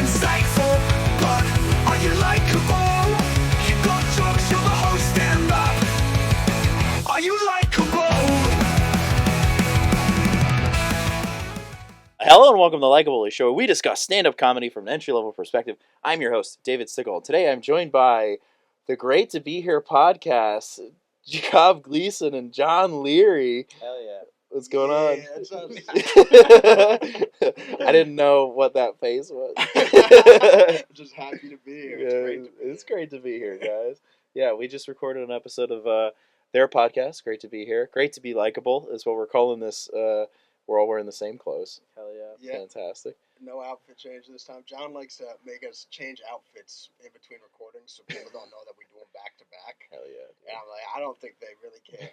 insightful, but are you likable? You got jokes, you're the host, stand up. Are you likable? Hello and welcome to Likeable, a show where we discuss stand-up comedy from an entry-level perspective. I'm your host, David Stickle. Today I'm joined by the Great to Be Here podcast, Jakob Gleason and Jon Leary. Hell yeah. What's going on? That sounds... I didn't know what that face was. I'm just happy to be here. It's great to be here, guys. Yeah, we just recorded an episode of their podcast, Great to Be Here. Great to Be Likeable is what we're calling this. We're all wearing the same clothes. Hell yeah. Fantastic. No outfit change this time. Jon likes to make us change outfits in between recordings so people don't know that we do them back to back. Hell yeah. And I'm like, I don't think they really care.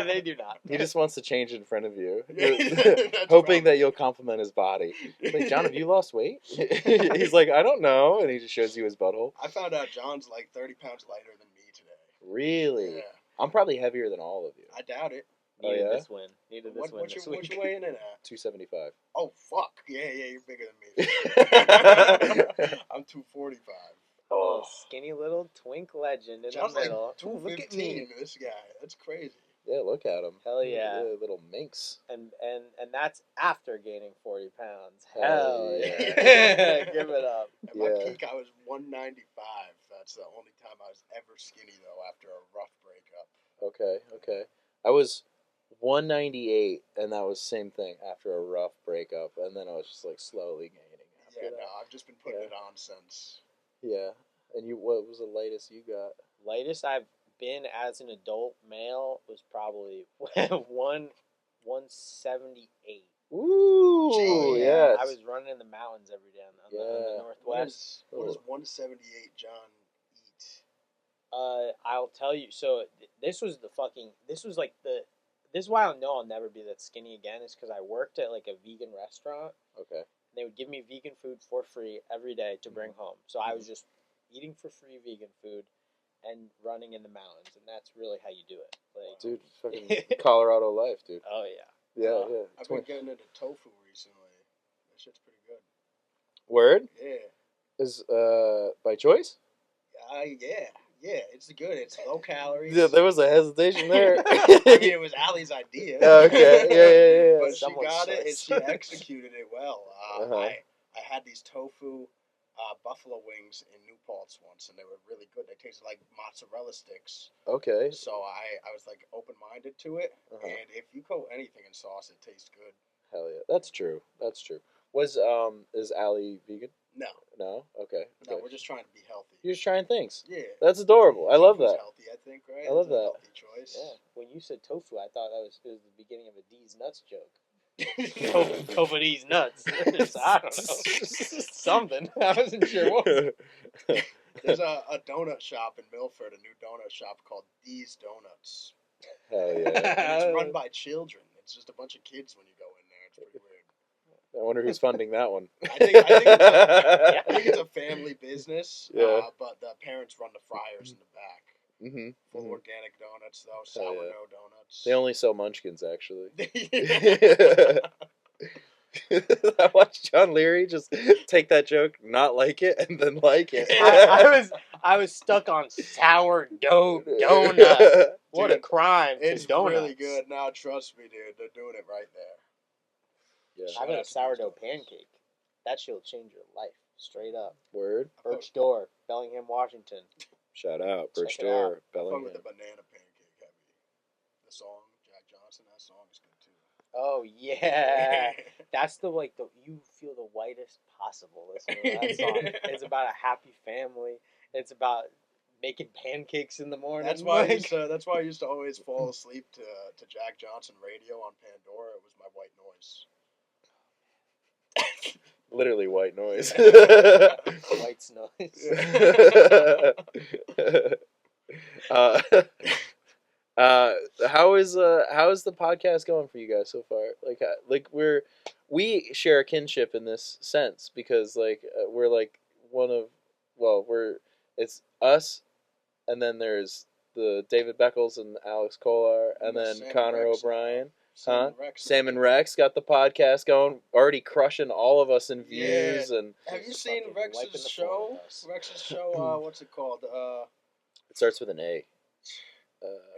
They do not. He just wants to change in front of you, That's hoping that you'll compliment his body. Like, Jon, have you lost weight? He's like, I don't know, and he just shows you his butthole. I found out Jon's like 30 pounds lighter than me today. Really? Yeah. I'm probably heavier than all of you. I doubt it. Needed this win. Needed this win this week. What you weighing in at? 275. Oh, fuck. Yeah, you're bigger than me. I'm 245. Oh, skinny little twink legend in John's the middle. like 215, this guy. That's crazy. Yeah, look at him. Hell yeah. Little minx. And that's after gaining 40 pounds. Hell Hell yeah. yeah. Give it up. At my peak, I was 195. That's the only time I was ever skinny, though, after a rough breakup. Okay. I was 198, and that was the same thing after a rough breakup, and then I was just like slowly gaining after that. No, I've just been putting it on since. Yeah. And what was the latest you got? Lightest I've been as an adult male was probably 178. Ooh, Jeez. yes. I was running in the mountains every day on the Northwest. What does 178 Jon eat? I'll tell you. So this was why I know I'll never be that skinny again. Is because I worked at like a vegan restaurant. Okay. They would give me vegan food for free every day to bring home. So I was just eating for free vegan food and running in the mountains, and that's really how you do it. Like, Dude, fucking Colorado life, dude. oh yeah. Yeah. I've been getting into tofu recently. That shit's pretty good. Word? Yeah. Is by choice? Yeah, it's good. It's low calories. Yeah, there was a hesitation there. I mean, it was Allie's idea. Okay, yeah. But Someone's she got it, and choice. she executed it well. Uh-huh. I had these tofu buffalo wings in New Paltz once, and they were really good. They tasted like mozzarella sticks. Okay. So I was like open-minded to it, Uh-huh. and if you coat anything in sauce, it tastes good. Hell yeah. That's true. Was is Allie vegan? No? Okay. No, we're just trying to be healthy. You're just trying things. Yeah. That's adorable. I love Tofu's that. healthy, I think, right? I love It's a that. healthy choice. Yeah. When you said tofu, I thought it was the beginning of a D's nuts joke. Tofu. Tofu D's nuts. I don't know. Something. I wasn't sure what. There's a donut shop in Milford, a new donut shop called These Donuts. Hell yeah. And it's run by children. It's just a bunch of kids when you go in there. It's pretty weird. I wonder who's funding that one. I think it's a family business, Yeah. but the parents run the fryers in the back. Mm-hmm. Full organic donuts, though, Hell sourdough yeah. donuts. They only sell munchkins, actually. Yeah. I watched Jon Leary just take that joke, not like it, and then like it. I was stuck on sourdough donut. What a crime! to It's donuts. really good. Now, trust me, dude. They're doing it right there. Yeah. Having a Shout out to sourdough these donuts. pancake. That shit'll change your life. Straight up. Word. Birch Door, Bellingham, Washington. Shout out. Birch Check it Door, out. Fun Bellingham. with the banana pancake heavy. The song, Jack Johnson, that song is good too. Oh yeah, that's you feel the whitest possible listening to that song. It's about a happy family. It's about making pancakes in the morning. That's why I used to always fall asleep to Jack Johnson radio on Pandora. It was my white noise. Literally white noise. White noise. How is the podcast going for you guys so far? Like we share a kinship in this sense because we're like it's us, and then there's the David Beckles and Alex Kolar, and then Sam Connor Rex. O'Brien. Huh? Rex. Sam and Rex got the podcast going, already crushing all of us in Yeah. views, and Have you Just seen fucking wiping Rex's the floor show? with us. Rex's show. What's it called? it starts with an A.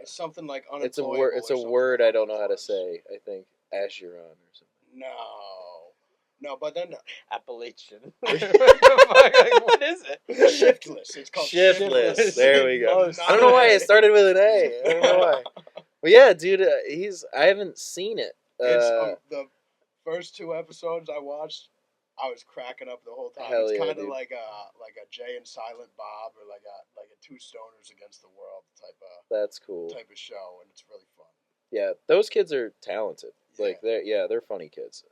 It's something like It's a unemployable. word. It's or a something word I along don't know those how to lines. say. I think Acheron or something. No, but then Appalachian. What the fuck? Like, what is it? shiftless. It's called Shiftless. There we go. Close. I don't know why it started with an A. I don't know why. But yeah, dude, I haven't seen it. It's the first 2 episodes I watched. I was cracking up the whole time. Hell It's yeah, kind of dude. like a Jay and Silent Bob, or like a Two Stoners Against the World That's cool. type of show, and it's really fun. Yeah, those kids are talented. Yeah. Like they're funny kids.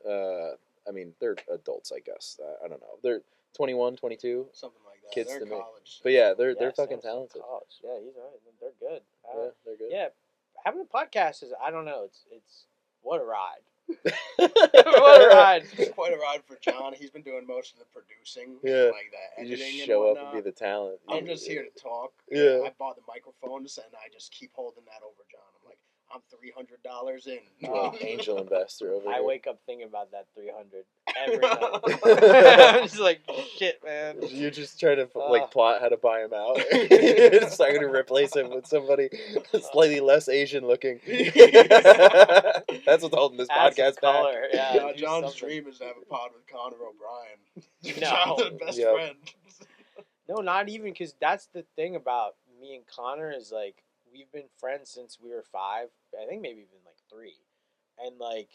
I mean, they're adults, I guess. I don't know. They're 21, 22. Something like that. Kids They're to in me. college. But yeah, they're Yeah, fucking Sam's in talented. college. Yeah, he's all right. They're good. Yeah, they're good. Yeah, having a podcast is, I don't know, it's what a ride. What a ride. It's quite a ride for John. He's been doing most of the producing, Yeah. and like the You editing just and show up whatnot. and be the talent. I'm just here to talk. Yeah. I bought the microphones, and I just keep holding that over John. I'm like, I'm $300 in. Well, angel investor over I here. wake up thinking about that 300 every night. I'm just like, shit, man. You're just trying to Uh. plot how to buy him out. It's not going to replace him with somebody slightly less Asian looking. That's what's holding this Add some podcast back. color. Yeah, do John's something. dream is to have a pod with Connor O'Brien. No. Jonathan's best Yep. friend. No, not even, because that's the thing about me and Connor is, like, we've been friends since we were 5. I think maybe even, like, 3. And, like,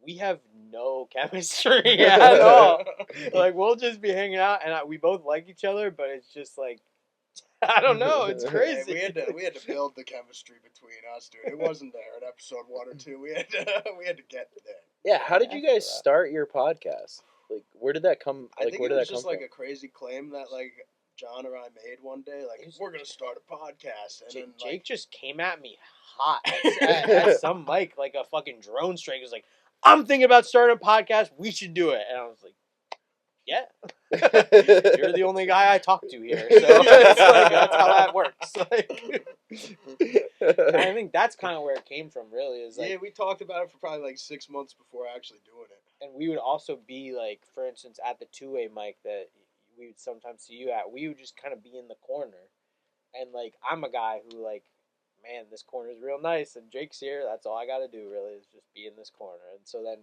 we have no chemistry at all. Like, we'll just be hanging out, and we both like each other, but it's just, like, I don't know. It's Yeah, crazy. we had to build the chemistry between us, dude. It wasn't there in episode 1 or 2. We had to get there. Yeah, how did you After guys that. start your podcast? Like, where did that come? I Like, think where it did was that come just like from? a crazy claim that like John or I made one day. Like, It was- we're gonna start a podcast, and then Jake like, just came at me hot at some mic, like a fucking drone strike. He was like, I'm thinking about starting a podcast. We should do it. And I was like, yeah. You're the only guy I talk to here. So it's like, that's how that works. Like, and I think that's kind of where it came from, really. Is like, yeah, we talked about it for probably like 6 months before actually doing it. and we would also be like, for instance, at the 2-way mic that we would sometimes see you at, we would just kind of be in the corner. And like, I'm a guy who like, man, this corner is real nice, and Jake's here. That's all I got to do, really, is just be in this corner. And so then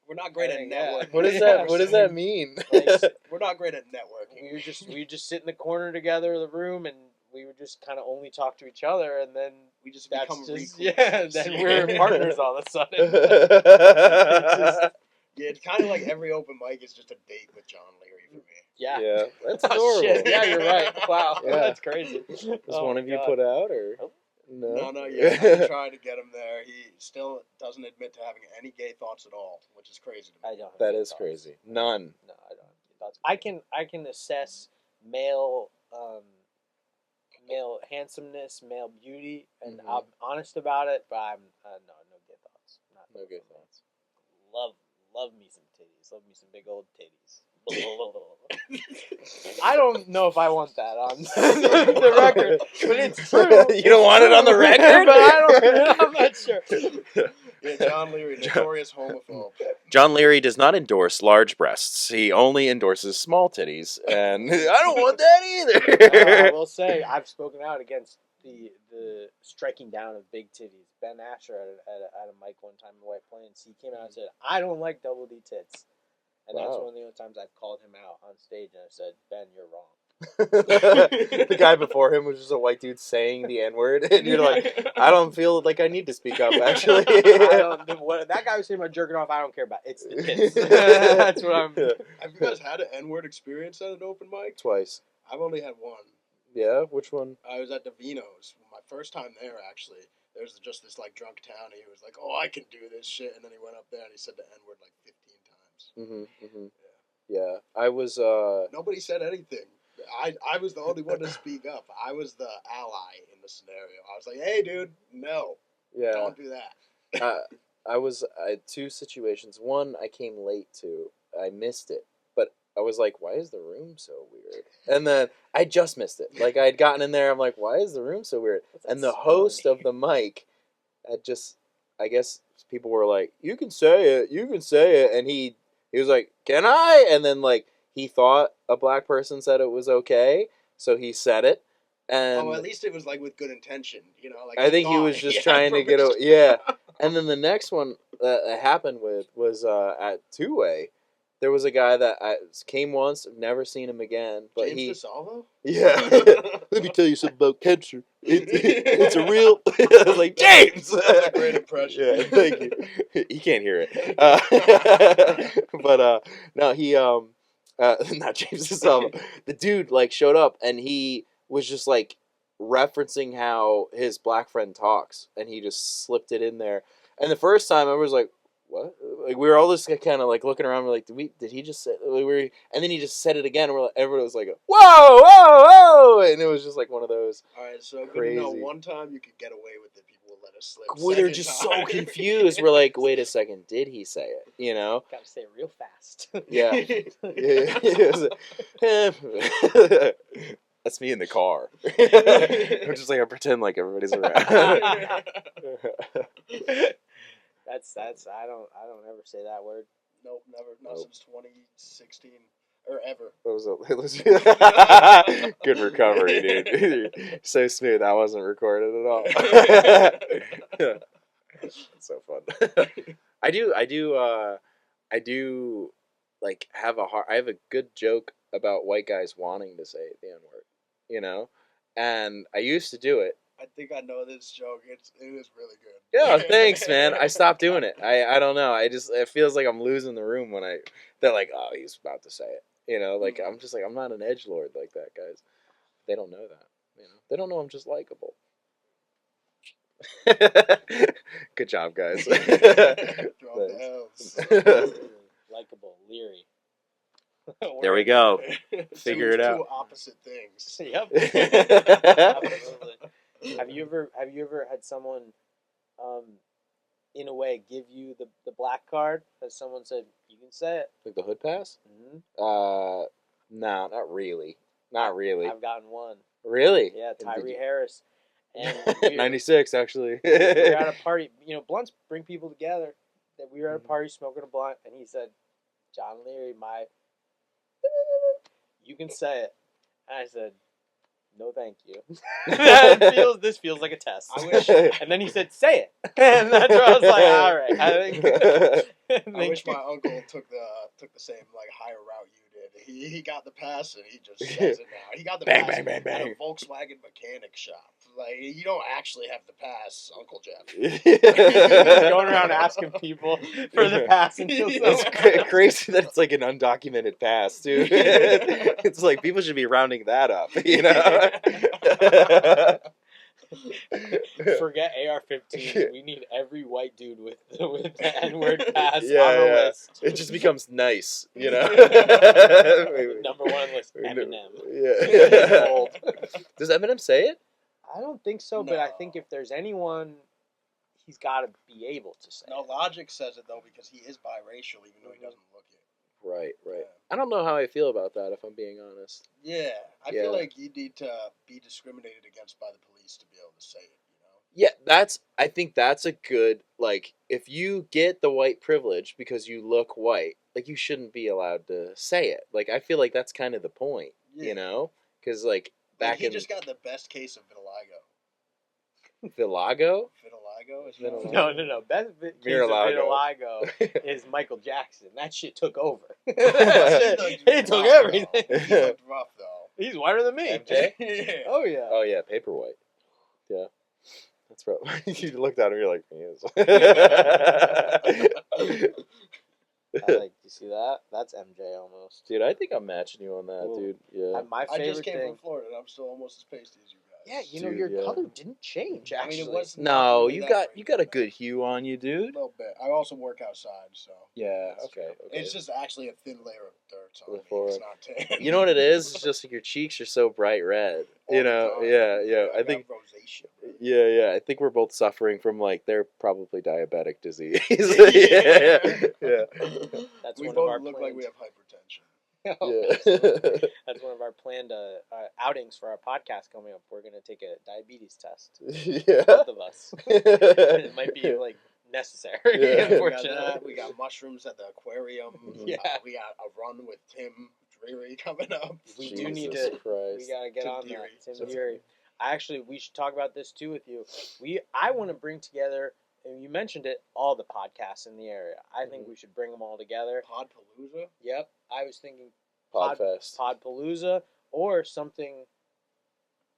We're not great at Yeah. networking. What does Yeah, that? What does that mean? like, We're not great at networking. we would just sit in the corner together of the room, and we would just kind of only talk to each other, and then We just that's become just recluses. then we're partners all of a sudden. Yeah, it's kind of like every open mic is just a date with Jon Leary for me. Yeah. Yeah, that's Oh, adorable. shit. Yeah, you're right. Wow, Yeah. that's crazy. Is Oh, one my of you God. put out or Nope. no? No, not yet. I've been trying to get him there. He still doesn't admit to having any gay thoughts at all, which is crazy to me. I don't. have That gay is thoughts. crazy. None. No, I don't have gay thoughts. I can assess male male handsomeness, male beauty, and Mhm. I'm honest about it. But I'm no gay thoughts. Not No gay for me. thoughts. Love me some titties. Love me some big old titties. I don't know if I want that on the record, but it's true. You don't want it on the record? but I'm not sure. Yeah, Jon Leary, notorious homophobe. Jon Leary does not endorse large breasts. He only endorses small titties, and I don't want that I either. will say I've spoken out against the striking down of big titties. Ben Asher at a mic one time in White Plains, he came out and said, "I don't like double D tits," and that's Wow. one of the only times I've called him out on stage, and I said, "Ben, you're wrong." The guy before him was just a white dude saying the N-word, and you're like, I don't feel like I need to speak up, actually. That guy was saying about jerking off. I don't care about. It's the tits. That's what I'm. Have you guys had an N-word experience at an open mic? Twice. I've only had one. Yeah? Which one? I was at Davino's, my first time there, actually. There's just this, like, drunk townie who was like, oh, I can do this shit. And then he went up there and he said the N-word, like, 15 times. Mm-hmm. Yeah. I was, Nobody said anything. I was the only one to speak up. I was the ally in the scenario. I was like, hey, dude, no, yeah. don't do that. I had two situations. One, I came late to. I missed it. But I was like, why is the room so weird? And then I just missed it. Like, I had gotten in there. I'm like, why is the room so weird? And the host of the mic had just, I guess people were like, "You can say it," and he was like, "Can I?" And then like he thought a black person said it was okay, so he said it, and Oh, at least it was like with good intention, you know. Like I think he thought was just had trying to get permission. yeah. And then the next one that happened with was at Two Way. There was a guy that came once, never seen him again, but James DeSalvo? yeah. Let me tell you something about cancer. It's a real. I was like, James. That's a great impression. Yeah, thank you. He can't hear it, but no, he not James DeSalvo. The dude like showed up and he was just like referencing how his black friend talks, and he just slipped it in there. And the first time I was like, what? Like we were all just kind of like looking around. We're like, did he just say? Like, and then he just said it again. And everyone was like, whoa, whoa, whoa! And it was just like one of those. All right, so crazy. good to know. One time you could get away with it. People would let us slip. We were just so confused. We're like, wait a second, did he say it? You know? Gotta say it real fast. Yeah. That's me in the car. I'm just like I pretend like everybody's around. That's I don't ever say that word. Nope, never. Not Nope. since 2016 or ever. Good recovery, dude. So smooth. That wasn't recorded at all. It's so fun. I do like have I have a good joke about white guys wanting to say the N-word, you know? And I used to do it. I think I know this joke. It is really good. Yeah, thanks, man. I stopped doing it. I don't know. It feels like I'm losing the room when they're like, oh, he's about to say it. You know, like I'm just like I'm not an edgelord like that, guys. They don't know that. You know, they don't know I'm just likable. Good job, guys. Throw the L's. Likeable, Leary. There we go. Figure it out. Two opposite things. Yep. Absolutely. Have you ever had someone, in a way, give you the black card? Has someone said you can say it? Like the hood pass? Mm-hmm. No, not really. Not really. I've gotten one. Really? Yeah, Tyree Harris. And 96, actually. we were at a party. You know, blunts bring people together. That we were at a party smoking a blunt, and he said, "Jon Leary, you can say it." And I said, "No, thank you." This feels like a test. I wish. And then he said, "Say it," and that's where I was like, "All right." I wish my uncle took the same like higher route you did. He got the pass and he just says it now. He got the Bang, pass bang, bang, at bang. a Volkswagen mechanic shop. Like you don't actually have the pass, Uncle Jeff. He's going around asking people for the pass until It's crazy that it's like an undocumented pass, too. It's like people should be rounding that up, you know? Forget AR-15s. We need every white dude with the N-word pass on the list. It just becomes nice, you know? Number one on the list, Eminem. Yeah. Old. Does Eminem say it? I don't think so, but I think if there's anyone, he's got to be able to say No, it. Logic says it though because he is biracial, even though he doesn't look it. Right. Yeah. I don't know how I feel about that, if I'm being honest. Yeah, I feel like you need to be discriminated against by the police to be able to say it. You know. Yeah, I think that's a good, like, if you get the white privilege because you look white, like, you shouldn't be allowed to say it. Like, I feel like that's kind of the point, you know? Because, like, he just got the best case of vitiligo. Vitiligo? Vitiligo? Is Vitiligo? No. Best case of vitiligo is Michael Jackson. That shit took over. He took everything. He looked rough, though. He's whiter than me. MJ? Yeah. Oh, yeah. Oh, yeah, paper white. Yeah. That's right. You looked at him, you're like, he is. You see that? That's MJ almost. Dude, I think I'm matching you on that, dude. Yeah. My favorite I just came thing. from Florida, and I'm still almost as pasty as you guys. Yeah, you know, Dude, your yeah. color didn't change, actually. I mean, it was No, really you that got great, a good hue on you, A dude. little bit. I also work outside, so. Yeah, That's okay. It's just actually a thin layer of dirt, so it's not tan. You know what it is? It's just like your cheeks are so bright red. You know? All the time. Yeah. I got think. rosacea, bro. Yeah. I think we're both suffering from like they're probably diabetic disease. Yeah. That's We one of both our look planned, like we have hypertension. Yeah. That's one of our planned outings for our podcast coming up. We're gonna take a diabetes test. Yeah. Both of us. It might be like necessary. Yeah. We got Unfortunately, that. We got mushrooms at the aquarium. Yeah. We got a run with Tim Dreary coming up. we do need Jesus to. Christ. We gotta get Tim on Deary. that. Tim Tim Deary. We should talk about this too with you. I want to bring together. And you mentioned it, all the podcasts in the area. I think we should bring them all together. Podpalooza. Yep, I was thinking Podfest. Podpalooza or something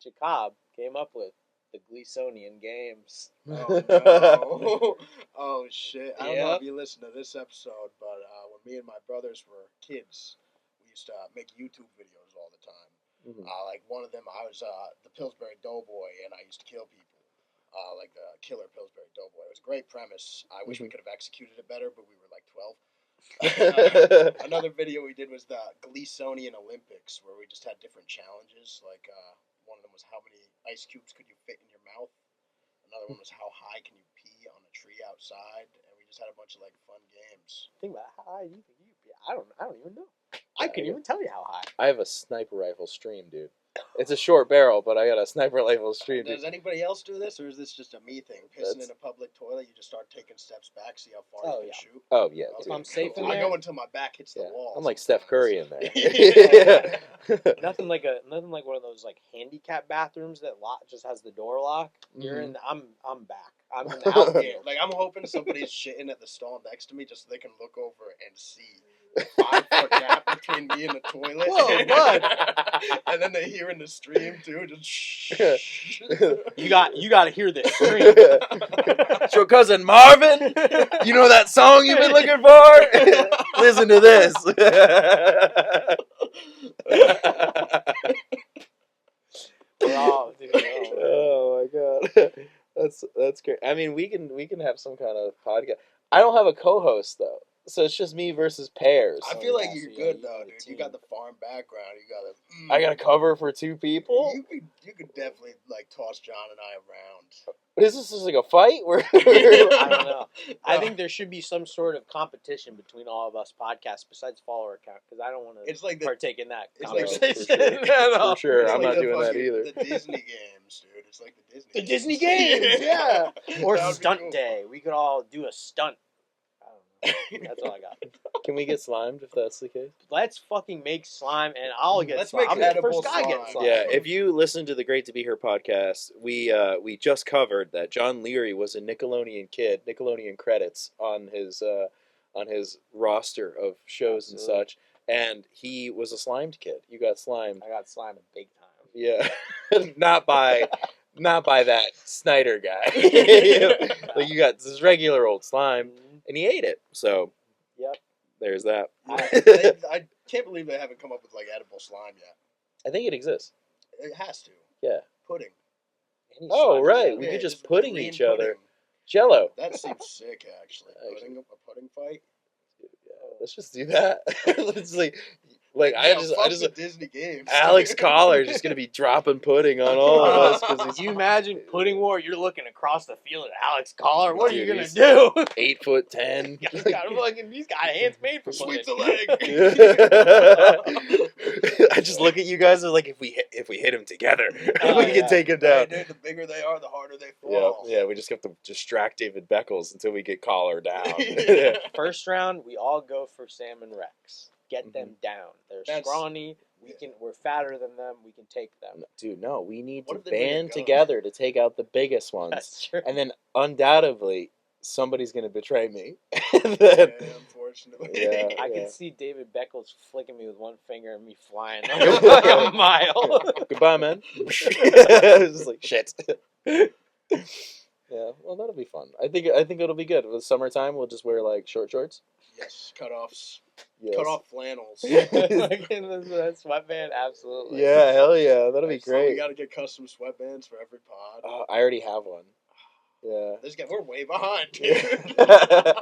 Jakob came up with, the Gleasonian games. Oh no! Oh shit! I don't know Yep. if you listened to this episode, but when me and my brothers were kids, we used to make YouTube videos all the time. Mhm. Like one of them, I was the Pillsbury Doughboy, and I used to kill people. Like the killer Pillsbury Doughboy. It was a great premise. I wish we could have executed it better, but we were like 12. Another video we did was the Gleasonian Olympics, where we just had different challenges. Like one of them was how many ice cubes could you fit in your mouth. Another one was how high can you pee on a tree outside, and we just had a bunch of like fun games. Think about how high you think you could be. I don't even know. I couldn't even tell you how high. I have a sniper rifle stream, dude. It's a short barrel, but I got a sniper rifle stream. Does anybody else do this, or is this just a me thing? Pissing That's- in a public toilet, you just start taking steps back, see how far Oh, you yeah. can shoot. Oh yeah, If dude. I'm safe in I there, go until my back hits the Yeah. wall. I'm like Steph Curry in there. Yeah. nothing like one of those like handicap bathrooms that just has the door lock. You're in. I'm back. I'm in the Yeah, outfield. like I'm hoping somebody's shitting at the stall next to me just so they can look over and see the 5-foot gap between me and the toilet. Whoa, bud. And then they hear in the stream too, just shh. You got to hear this scream. It's your cousin Marvin. You know that song you've been looking for? Listen to this. We're all, dude, Oh my god, that's great. I mean, we can have some kind of podcast. I don't have a co-host though, so it's just me versus pairs. I feel like yeah, you're so yeah, good you though, need a dude. You got team. the farm background. You got I got to cover for two people. You could definitely like toss John and I around. What is this? Is like a fight? Where I don't know. I think there should be some sort of competition between all of us podcasts besides follower count, because I don't want to It's like the partake in that it's like conversation. for sure. at all. For sure. it's I'm like not the doing that fucking- either. The Disney games, dude. It's like the Disney. The Disney games, yeah. Or That would be stunt cool. day. We could all do a stunt. I don't know. That's all I got. Can we get slimed if that's the case? Let's fucking make slime, and I'll get Let's slime. make I'm the edible first guy getting slime. slime. Yeah, if you listen to the Great to Be Here podcast, we just covered that Jon Leary was a Nickelodeon kid, Nickelodeon credits on his roster of shows Absolutely. and such, and he was a slimed kid. You got slimed, I got slime big time. yeah, not by that Snyder guy. Like you got this regular old slime, and he ate it. So Yep. there's that. I can't believe they haven't come up with like edible slime yet. I think it exists. It has to. Yeah. Pudding. Any Oh, slime is right. edible. We could just just pudding green each other. pudding. Jello. That seems sick, actually. Actually. A pudding fight. Yeah, let's just do that. Let's like I Yeah, just fuck I just the Disney games. Alex Collar just gonna be dropping pudding on all of us because Can you imagine pudding war? You're looking across the field at Alex Collar. What are you Dude, gonna he's do? 8'10". He's got hands made for Sweep pudding. the leg. I just look at you guys and like if we hit him together, Oh, we can yeah. take him Hey, down. dude, the bigger they are, the harder they Yeah, fall. yeah. We just have to distract David Beckles until we get Collar down. Yeah. First round, we all go for Sam and Rex. Get them down. They're That's- scrawny. yeah. We're fatter than them. We can take them. Dude, no, we need What to if they bring a band gun? together to take out the biggest ones, That's true. and then undoubtedly somebody's gonna betray me. And Yeah, then- unfortunately. Yeah. I can see David Beckles flicking me with one finger and me flying like a mile. Goodbye, man. Just like shit. Yeah, well, that'll be fun. I think it'll be good. With summertime, we'll just wear like short shorts. Yes, cutoffs. Yes. Cut off flannels. That sweatband, absolutely. Yeah, hell yeah, that'll be So we great. got to get custom sweatbands for every pod. I already have one. Yeah. We're way behind. Yeah.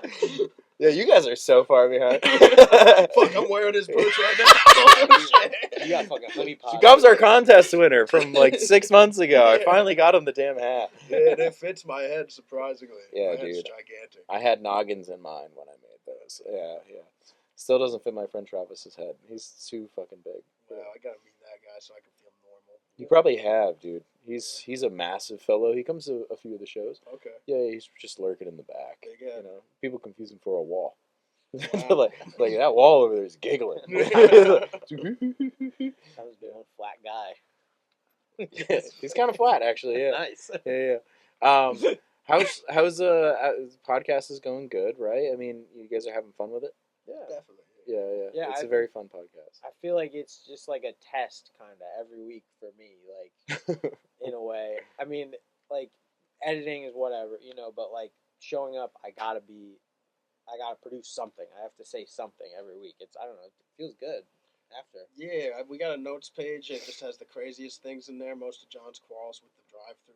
Yeah, you guys are so far behind. Fuck, I'm wearing his boots right now. Oh, shit. You got fucking honey pot. Gum's our contest winner from like 6 months ago. I finally got him the damn hat. Yeah, and it fits my head surprisingly. Yeah, my head's dude. gigantic. I had noggins in mind when I made those. Yeah, yeah. Still doesn't fit my friend Travis's head. He's too fucking big. Wow, I gotta meet that guy so I can feel normal. You probably have, dude. He's a massive fellow. He comes to a few of the shows. Okay. Yeah, he's just lurking in the back. Big head. You know, people confuse him for a wall. Wow. like that wall over there is giggling. I was doing flat guy. He's kind of flat, actually. Yeah. Nice. Yeah. How's podcast is going good, right? I mean, you guys are having fun with it. Yeah. Definitely. Yeah. Yeah, It's I a very fun podcast. I feel like it's just like a test kind of every week for me, like in a way. I mean, like editing is whatever, you know, but like showing up, I gotta produce something. I have to say something every week. I don't know, it feels good after. Yeah, we got a notes page. It just has the craziest things in there. Most of John's quarrels with the drive-through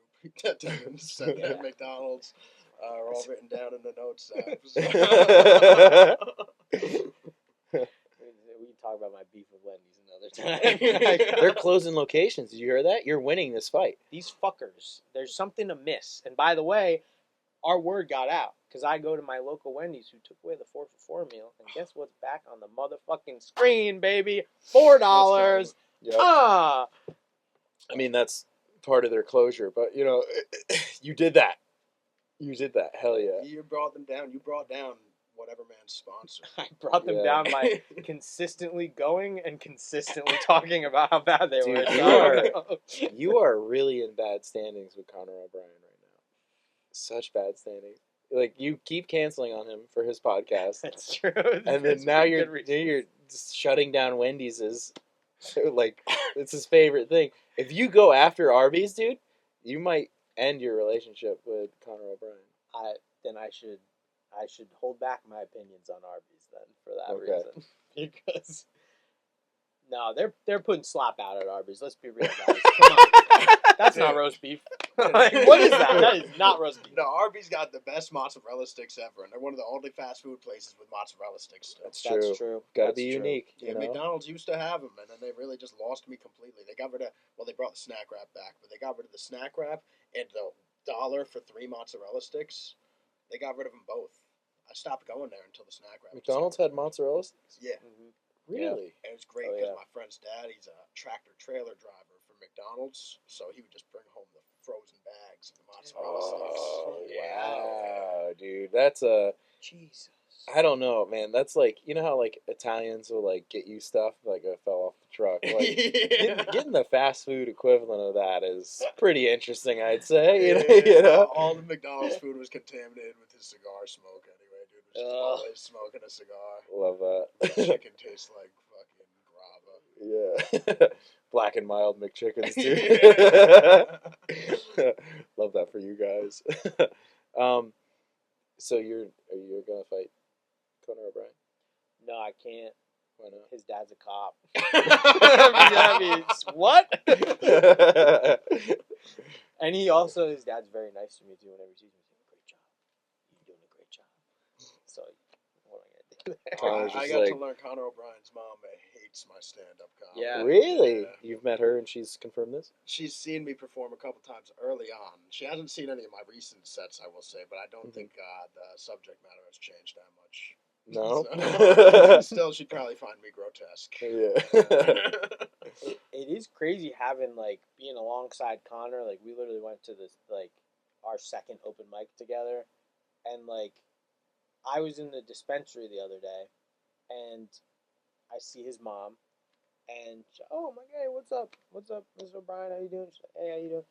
attendants at McDonald's are all written down in the notes app. We can talk about my beef with Wendy's another time. They're closing locations. Did you hear that? You're winning this fight. These fuckers, there's something amiss. And by the way, our word got out because I go to my local Wendy's who took away the 4 for $4 meal, and guess what's back on the motherfucking screen, baby? $4. Yep. Ah, I mean, that's part of their closure, but you know, you did that. You did that. Hell yeah. You brought them down. You brought down whatever man's sponsor. I brought them Yeah. down by consistently going and consistently talking about how bad they Dude, were. You are really in bad standings with Conor O'Brien right now. Such bad standings. Like, you keep canceling on him for his podcast, That's true. and then now you're just shutting down Wendy's. Like, it's his favorite thing. If you go after Arby's, dude, you might end your relationship with Conor O'Brien. Then I should hold back my opinions on Arby's then for that Okay. reason. Because no, they're putting slop out at Arby's. Let's be real, guys. Come on. That's not roast beef. Like, what is that? That is not roast beef. No, Arby's got the best mozzarella sticks ever, and they're one of the only fast food places with mozzarella sticks still. That's That's true. Gotta That's be true. unique. Yeah, You know? McDonald's used to have them, and then they really just lost me completely. They got rid of, they brought the snack wrap back, but they got rid of the snack wrap and the $1 for 3 mozzarella sticks. They got rid of them both. I stopped going there until the snack wrap. McDonald's had mozzarella sticks? Yeah. Mhm. Really? And it was great Oh, because yeah. my friend's dad, he's a tractor trailer driver for McDonald's, so he would just bring home the frozen bags of the mozzarella Oh, sticks. wow, dude. That's a... Jesus. I don't know, man. That's like, you know how like Italians will like get you stuff like I fell off the truck. Like getting the fast food equivalent of that is pretty interesting, I'd say. You know? All the McDonald's food was contaminated with his cigar smoke anyway, dude. Was just always smoking a cigar. Love The that. chicken tastes like fucking grava. Yeah. Black and mild McChickens, dude. Love that for you guys. So are you gonna fight Conor O'Brien? No, I can't. Why not? His dad's a cop. I mean, what? And his dad's very nice to me too. Whenever he sees me, he's like, "Great job, you're doing a great job." So, what am I gonna do there? Connor's I just got like- to learn Conor O'Brien's mom hates my stand-up comedy. Yeah. Really? Yeah. You've met her and she's confirmed this? She's seen me perform a couple times early on. She hasn't seen any of my recent sets, I will say, but I don't think the subject matter has changed that much. No. So, still, she'd probably find me grotesque. Yeah. It is crazy having like being alongside Connor. Like we literally went to this like our second open mic together, and like I was in the dispensary the other day, and I see his mom, and oh my god, what's up, Mr. O'Brien? How you doing? She's like, hey, how you doing?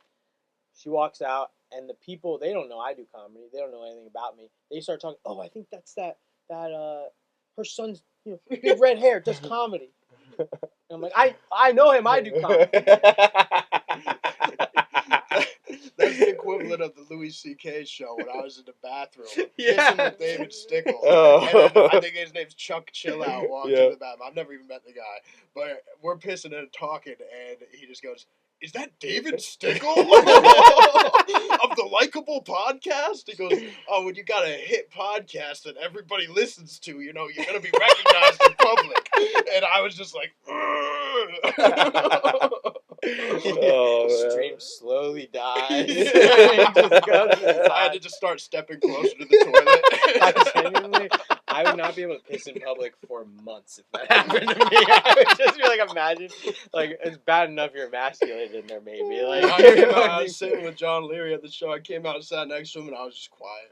She walks out, and the people, they don't know I do comedy. They don't know anything about me. They start talking. Oh, I think that's that her son's big red hair does comedy. And I'm like, I know him. I do comedy. That's the equivalent of the Louis C.K. show when I was in the bathroom Yeah. kissing with David Stickle. Oh. And then I think his name's Chuck Chillout walked Yeah. to the bathroom. I've never even met the guy. But we're pissing and talking, and he just goes, "Is that David Stickle of the Likeable podcast?" He goes, "Oh, when you got a hit podcast that everybody listens to, you're going to be recognized in public." And I was just like, Oh, man. Stream slowly dies. I had to just start stepping closer to the toilet. I I would not be able to piss in public for months if that happened to me. I would just be like, imagine, like, it's bad enough you're emasculated in there, maybe. Like, I came out, I was sitting with Jon Leary at the show. I came out and sat next to him, and I was just quiet.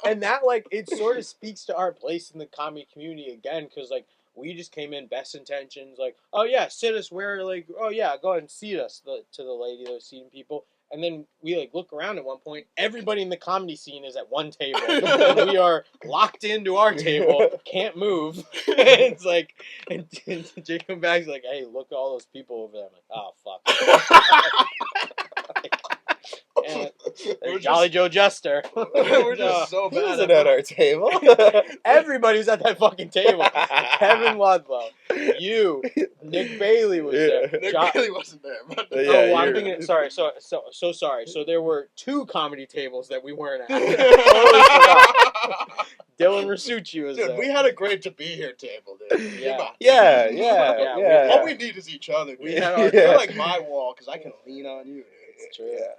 and that, like, it sort of speaks to our place in the comedy community again, because, like, we just came in best intentions, like, oh yeah, sit us where, like, oh yeah, go ahead and seat us to the lady that was seating people. And then we, like, look around at one point, everybody in the comedy scene is at one table. And we are locked into our table, can't move. It's like, and Jacob Bag's like, hey, look at all those people over there. I'm like, oh, fuck. And there's Jolly Joe Jester. We're just so He bad wasn't at our table. Everybody was at that fucking table. Kevin Ludlow, you, Nick Bailey was there. Nick Jo- Bailey wasn't there, but Yeah, oh, well, I'm you're- thinking. Sorry, so sorry. So there were 2 comedy tables that we weren't at. Totally forgot. Dylan Rasucci was dude, there. we had a great to be here table, dude. Yeah. Come on. Yeah, Yeah, All we need is each other. Dude. We had our- You're like my wall because I can lean on you. Dude. It's true. Yeah.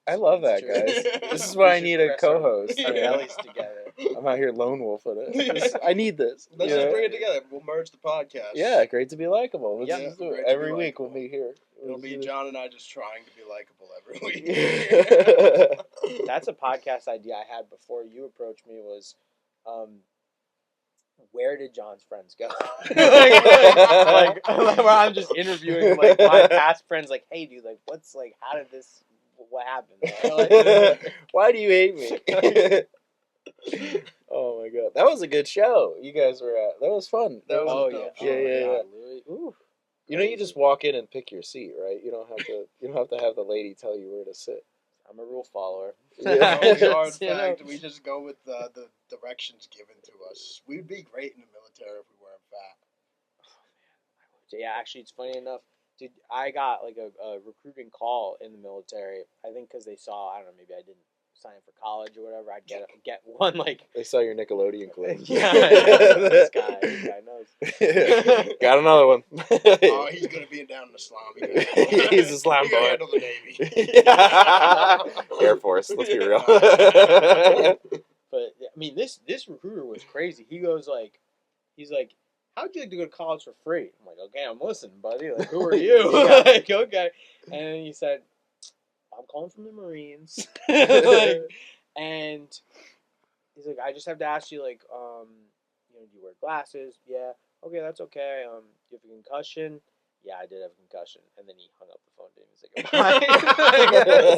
I love that, It's true. guys. This is We why I should need a press our- co-host. Our Yeah. bellies together. I'm out here lone wolfing it. I need this. Let's you just know? bring it together. We'll merge the podcast. Yeah, great to be likable. Let's Yeah, just do it. great to be Every week likable. we'll be here. It'll be John and I just trying to be likable every week. That's a podcast idea I had before you approached me. Was, where did John's friends go? like, where I'm just interviewing like my past friends. Like, hey, dude, like, what's like, how did this? What happened? Like, Why do you hate me? Oh my god, that was a good show. You guys were at. That was fun. That was oh a yeah, dope show. Yeah. Louis. Ooh. You know, you just walk in and pick your seat, right? You don't have to. You don't have to have the lady tell you where to sit. I'm a rule follower. Yeah. We are, in You know? fact, we just go with the directions given to us. We'd be great in the military if we weren't fat. Yeah, actually, it's funny enough. Dude, I got like a recruiting call in the military. I think because they saw, I don't know, maybe I didn't sign up for college or whatever. I'd get one like. They saw your Nickelodeon clip. Yeah, this guy knows. Got another one. Oh, he's gonna be down in the slum. He's a slum He can boy. handle the Navy. Air Force. Let's be real. But I mean, this recruiter was crazy. He goes like, he's like, how'd you like to go to college for free? I'm like, okay, I'm listening, buddy. Like, who are you? Yeah. Like, okay. And then he said, I'm calling from the Marines. Like, and he's like, I just have to ask you, like, do you wear glasses? Yeah. Okay, that's okay. Do you have a concussion? Yeah, I did have a concussion. And then he hung up the phone, didn't say goodbye.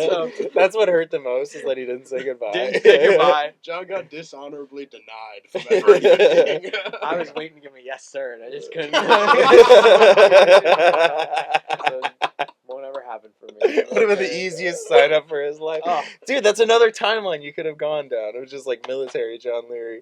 So, That's what hurt the most is that he didn't say goodbye. didn't say goodbye. John got dishonorably denied from ever anything. I was waiting to give him a yes, sir, and I just couldn't. So, won't ever happen for me. Would have been the easiest sign up for his life. Oh. Dude, that's another timeline you could have gone down. It was just like military Jon Leary.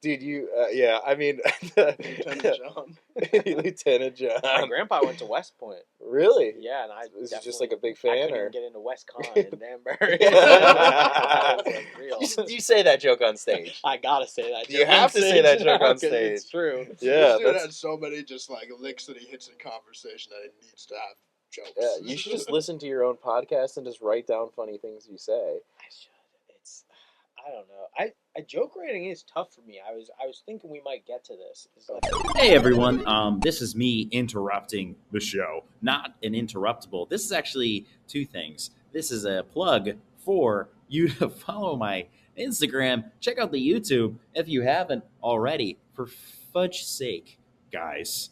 Dude, you, yeah, I mean, Lieutenant John. Lieutenant My John. grandpa went to West Point. Really? Yeah, and I Is he just definitely- like a big I fan, couldn't or? even get into West Con in Danbury. That was unreal. You say that joke on stage. I gotta say that. You joke have on to say stage that joke now, on 'cause stage. It's true. Yeah, This dude that's, has so many just like licks that he hits in conversation that it needs to have jokes. yeah, you should just listen to your own podcast and just write down funny things you say. I should. I don't know. Joke writing is tough for me. I was thinking we might get to this. It's like, Hey everyone, this is me interrupting the show. Not an interruptible. This is actually 2 things. This is a plug for you to follow my Instagram. Check out the YouTube if you haven't already. For fudge's sake, guys,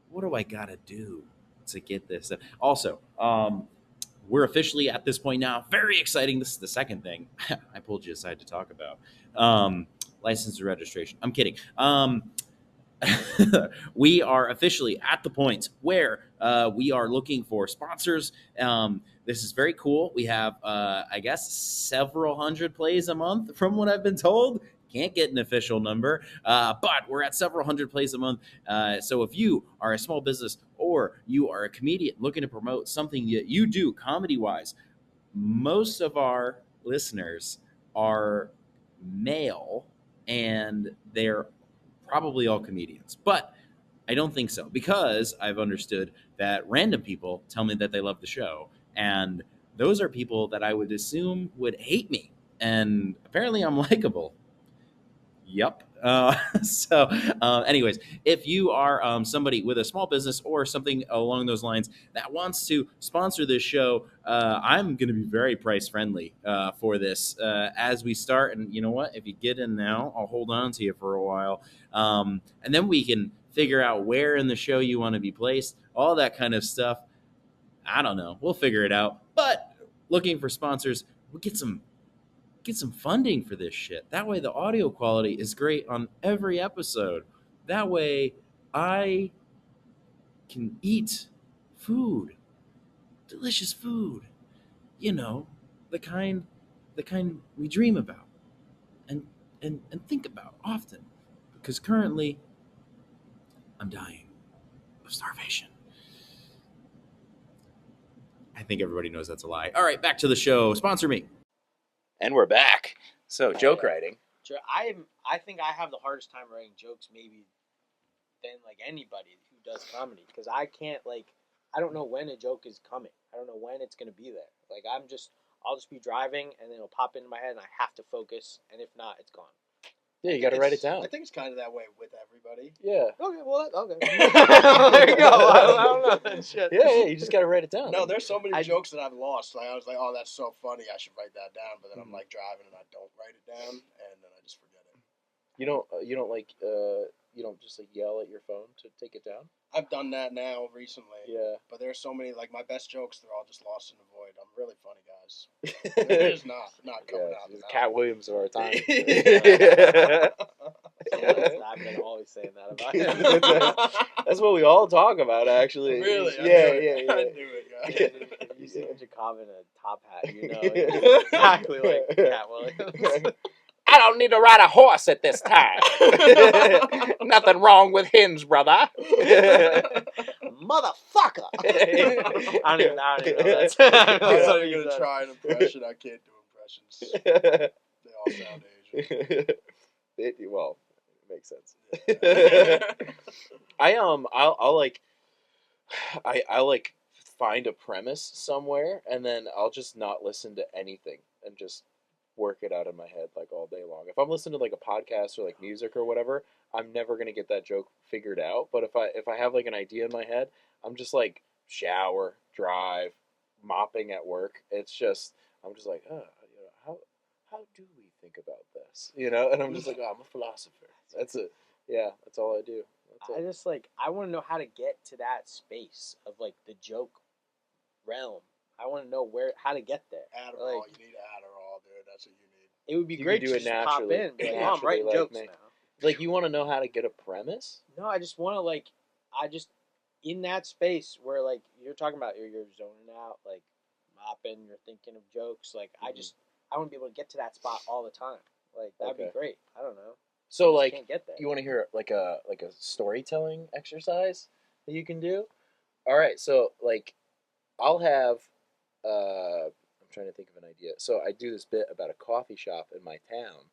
what do I gotta do to get this? Also, we're officially at this point now. Very exciting. This is the second thing I pulled you aside to talk about. License and registration. I'm kidding. We are officially at the point where we are looking for sponsors. This is very cool. We have, I guess, several hundred plays a month from what I've been told. Can't get an official number, but we're at several hundred plays a month. So if you are a small business or you are a comedian looking to promote something that you do comedy-wise, most of our listeners are male and they're probably all comedians. But I don't think so, because I've understood that random people tell me that they love the show, and those are people that I would assume would hate me. And apparently I'm likable. Yep. Anyways, if you are somebody with a small business or something along those lines that wants to sponsor this show, I'm going to be very price friendly for this as we start. And you know what? If you get in now, I'll hold on to you for a while. And then we can figure out where in the show you want to be placed, all that kind of stuff. I don't know. We'll figure it out. But looking for sponsors, we'll get some funding for this shit. That way the audio quality is great on every episode. That way I can eat food, delicious food. You know, the kind we dream about and think about often. Because currently I'm dying of starvation. I think everybody knows that's a lie. All right, back to the show. Sponsor me. And we're back. So joke writing. I think I have the hardest time writing jokes maybe than like anybody who does comedy because I can't I don't know when a joke is coming. I don't know when it's gonna be there. Like I'll just be driving and then it'll pop into my head and I have to focus and if not, it's gone. Yeah, you got to write it down. I think it's kind of that way with everybody. Yeah. Okay, well, okay. There you go. I don't know. Shit. Yeah, you just got to write it down. No, there's so many jokes that I've lost. Like I was like, oh, that's so funny. I should write that down. But then I'm like driving and I don't write it down, and then I just forget it. You don't just like yell at your phone to take it down? I've done that now recently. Yeah. But there's so many, like my best jokes, they're all just lost in the void. I'm really funny, guys. They're just not coming out. It's Cat Williams of our time. I've been always saying that about him. That's what we all talk about, actually. Really? Yeah. I knew it, guys. If you see a Jakob in a top hat, you know it's exactly like Cat Williams. I don't need to ride a horse at this time. Nothing wrong with hens, brother. Motherfucker! I don't even know. That's I'm not even going to try an impression. I can't do impressions. They all sound Asian. Well, it makes sense. I'll find a premise somewhere and then I'll just not listen to anything and just work it out in my head like all day long. If I'm listening to like a podcast or like music or whatever, I'm never gonna get that joke figured out. But if I have like an idea in my head, I'm just like shower, drive, mopping at work. I'm just like, how do we think about this? And I'm just like, oh, I'm a philosopher. That's it. Yeah, that's all I do. I want to know how to get to that space of like the joke realm. I want to know how to get there. Adderall, you need Adderall, dude. That's what you need. It would be You great can do to it just pop naturally. in and be like, Naturally, I'm writing like jokes me. now. Like, you want to know how to get a premise? No, I just want to in that space where like you're talking about you're zoning out, like mopping, you're thinking of jokes. Like I want to be able to get to that spot all the time. Like that'd be great. I don't know. So I like, can't get there. you want to hear like a storytelling exercise that you can do? All right, so like, I'll have. I'm trying to think of an idea. So I do this bit about a coffee shop in my town,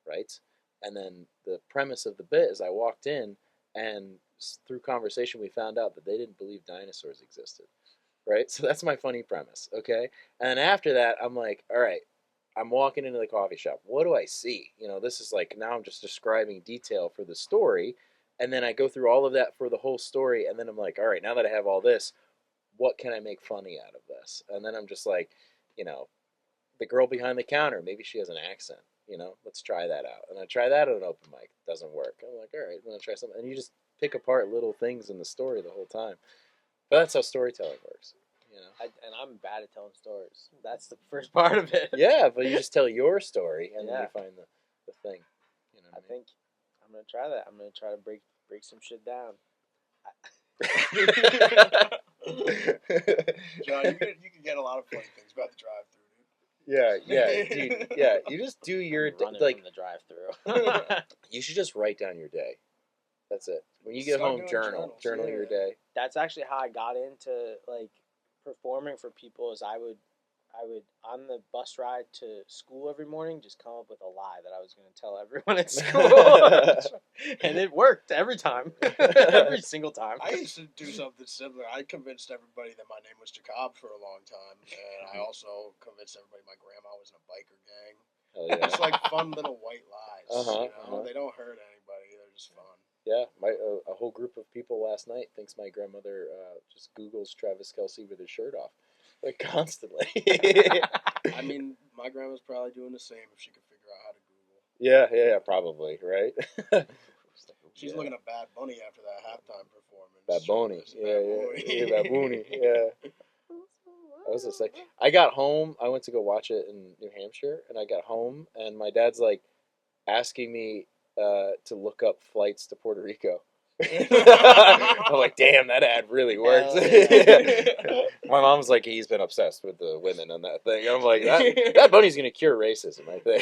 right? And then the premise of the bit is I walked in, and through conversation we found out that they didn't believe dinosaurs existed, right? So that's my funny premise, okay? And then after that, I'm like, all right, I'm walking into the coffee shop. What do I see? This is like, now I'm just describing detail for the story, and then I go through all of that for the whole story, and then I'm like, all right, now that I have all this, what can I make funny out of this? And then I'm just like, the girl behind the counter, maybe she has an accent, let's try that out. And I try that at an open mic. It doesn't work. I'm like, all right, I'm going to try something. And you just pick apart little things in the story the whole time. But that's how storytelling works, And I'm bad at telling stories. That's the first part of it. Yeah, but you just tell your story, and then you find the thing. I think I'm going to try that. I'm going to try to break some shit down. John, you can get a lot of funny things about the drive-through, dude. Yeah, dude. Yeah, you just do your Running like. from the drive-through. You should just write down your day. That's it. When you get home, journal your day. That's actually how I got into like performing for people. Is I would on the bus ride to school every morning just come up with a lie that I was going to tell everyone at school, and it worked every time, every single time. I used to do something similar. I convinced everybody that my name was Jakob for a long time, and I also convinced everybody my grandma was in a biker gang. Hell yeah. Just like fun little white lies. Uh-huh, You know? uh-huh. They don't hurt anybody. They're just fun. Yeah, a whole group of people last night thinks my grandmother just Googles Travis Kelce with his shirt off, like constantly. I mean, my grandma's probably doing the same if she could figure out how to Google. Yeah, probably, right? She's looking at Bad Bunny after that halftime performance. Bad Bunny, Bad Bad Bunny, yeah. I was just like, I got home. I went to go watch it in New Hampshire, and I got home, and my dad's like asking me to look up flights to Puerto Rico. I'm like, damn, that ad really worked. My mom's like, he's been obsessed with the women on that thing. I'm like, that Bunny's gonna cure racism, I think.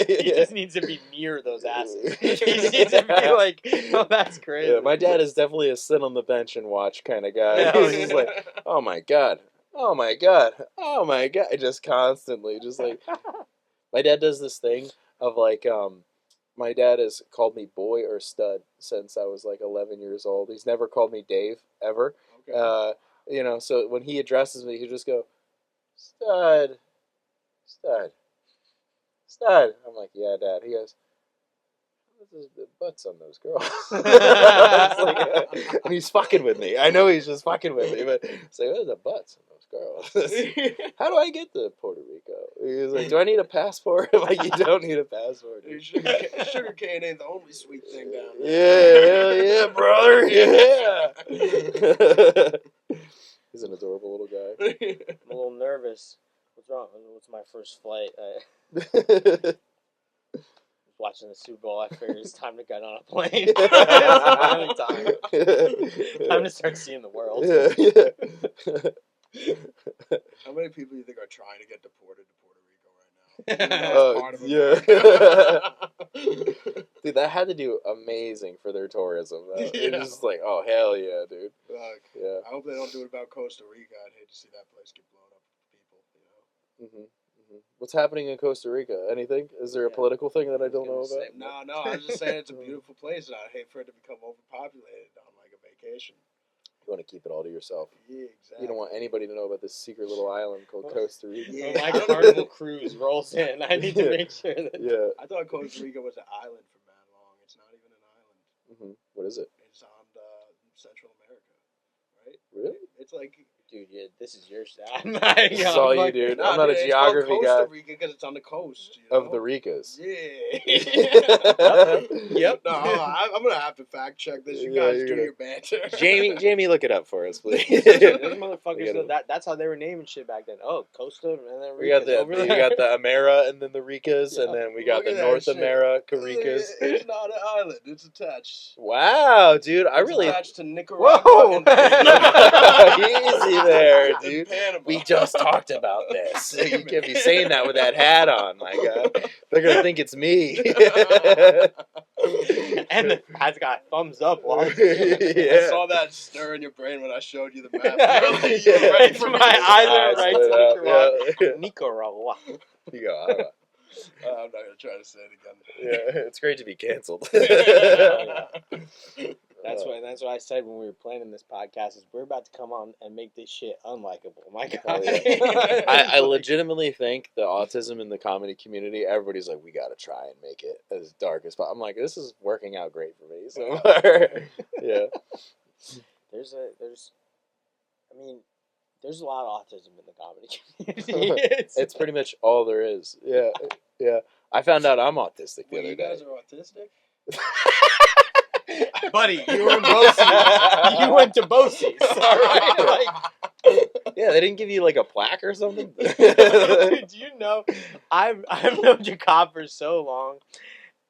He just needs to be near those asses. He just needs to be like, oh, that's crazy. Yeah, my dad is definitely a sit on the bench and watch kind of guy. Yeah, He's just like, oh my god, just constantly, just like. My dad does this thing of like, my dad has called me boy or stud since I was like 11 years old. He's never called me Dave ever. Okay. So when he addresses me, he just go, stud. I'm like, yeah, Dad. He goes, the butts on those girls. It's like, and he's fucking with me. I know he's just fucking with me, but it's like, what are the butts on those girls? How do I get to Puerto Rico? He's like, do I need a passport? I'm like, you don't need a passport. Dude. Sugar cane ain't the only sweet thing down there. Yeah, hell yeah, brother. Yeah. He's an adorable little guy. I'm a little nervous. What's wrong? What's my first flight? Watching the Super Bowl, I figured it's time to get on a plane. Finally time to start seeing the world. Yeah. How many people do you think are trying to get deported to Puerto Rico right now? Dude, that had to do amazing for their tourism. Though. Yeah. It's just like, oh, hell yeah, dude. Yeah. I hope they don't do it about Costa Rica. I'd hate to see that place get blown up with people, Mm-hmm. What's happening in Costa Rica? Anything? Is there a political thing that I don't know about? No, I was just saying it's a beautiful place, and I'd hate for it to become overpopulated on like a vacation. You want to keep it all to yourself. Yeah, exactly. You don't want anybody to know about this secret little island called Costa Rica. Yeah. When my Carnival cruise rolls in, I need to make sure that... Yeah. I thought Costa Rica was an island for mad long. It's not even an island. What is it? It's on Central America, right? Really? It's like... Dude, yeah, this is your stat. This is all you, dude. I'm not a it's geography called guy. Costa Rica because it's on the coast. You know? Of the Ricas. Yeah. Yep. No, I'm gonna have to fact check this. You Yeah, guys you're do gonna- your banter. Jamie, look it up for us, please. Those motherfuckers, that's how they were naming shit back then. Oh, Costa, and then We got Ricas over there. the Amera, and then the Ricas, and then we got Look the at that North shit. America Ricas. It's not an island. It's attached. Wow, dude, I It's really attached to Nicaragua. Whoa! and Panama. Easy there, And dude. Panama. We just talked about this. You can't be saying that with that hat on, my God. They're gonna think it's me. And the hat's got a thumbs up. While I Yeah. saw that stir in your brain when I showed you the map. You were ready for my eyes are right to Nicaragua. Yeah. Nicaragua. You go. I'm not gonna try to say it again. Yeah, it's great to be canceled. That's what I said when we were planning this podcast. Is we're about to come on and make this shit unlikable. My God. Oh, yeah. I legitimately think the autism in the comedy community, everybody's like, we got to try and make it as dark as possible. I'm like, this is working out great for me so far. Yeah. There's a lot of autism in the comedy community. It's pretty much all there is. Yeah. Yeah. I found out I'm autistic the Wait, other you day. guys are autistic? Buddy, you were in BOCES. You went to BOCES, all right? Like, Yeah, they didn't give you like a plaque or something? do you know, I've known Jakob for so long,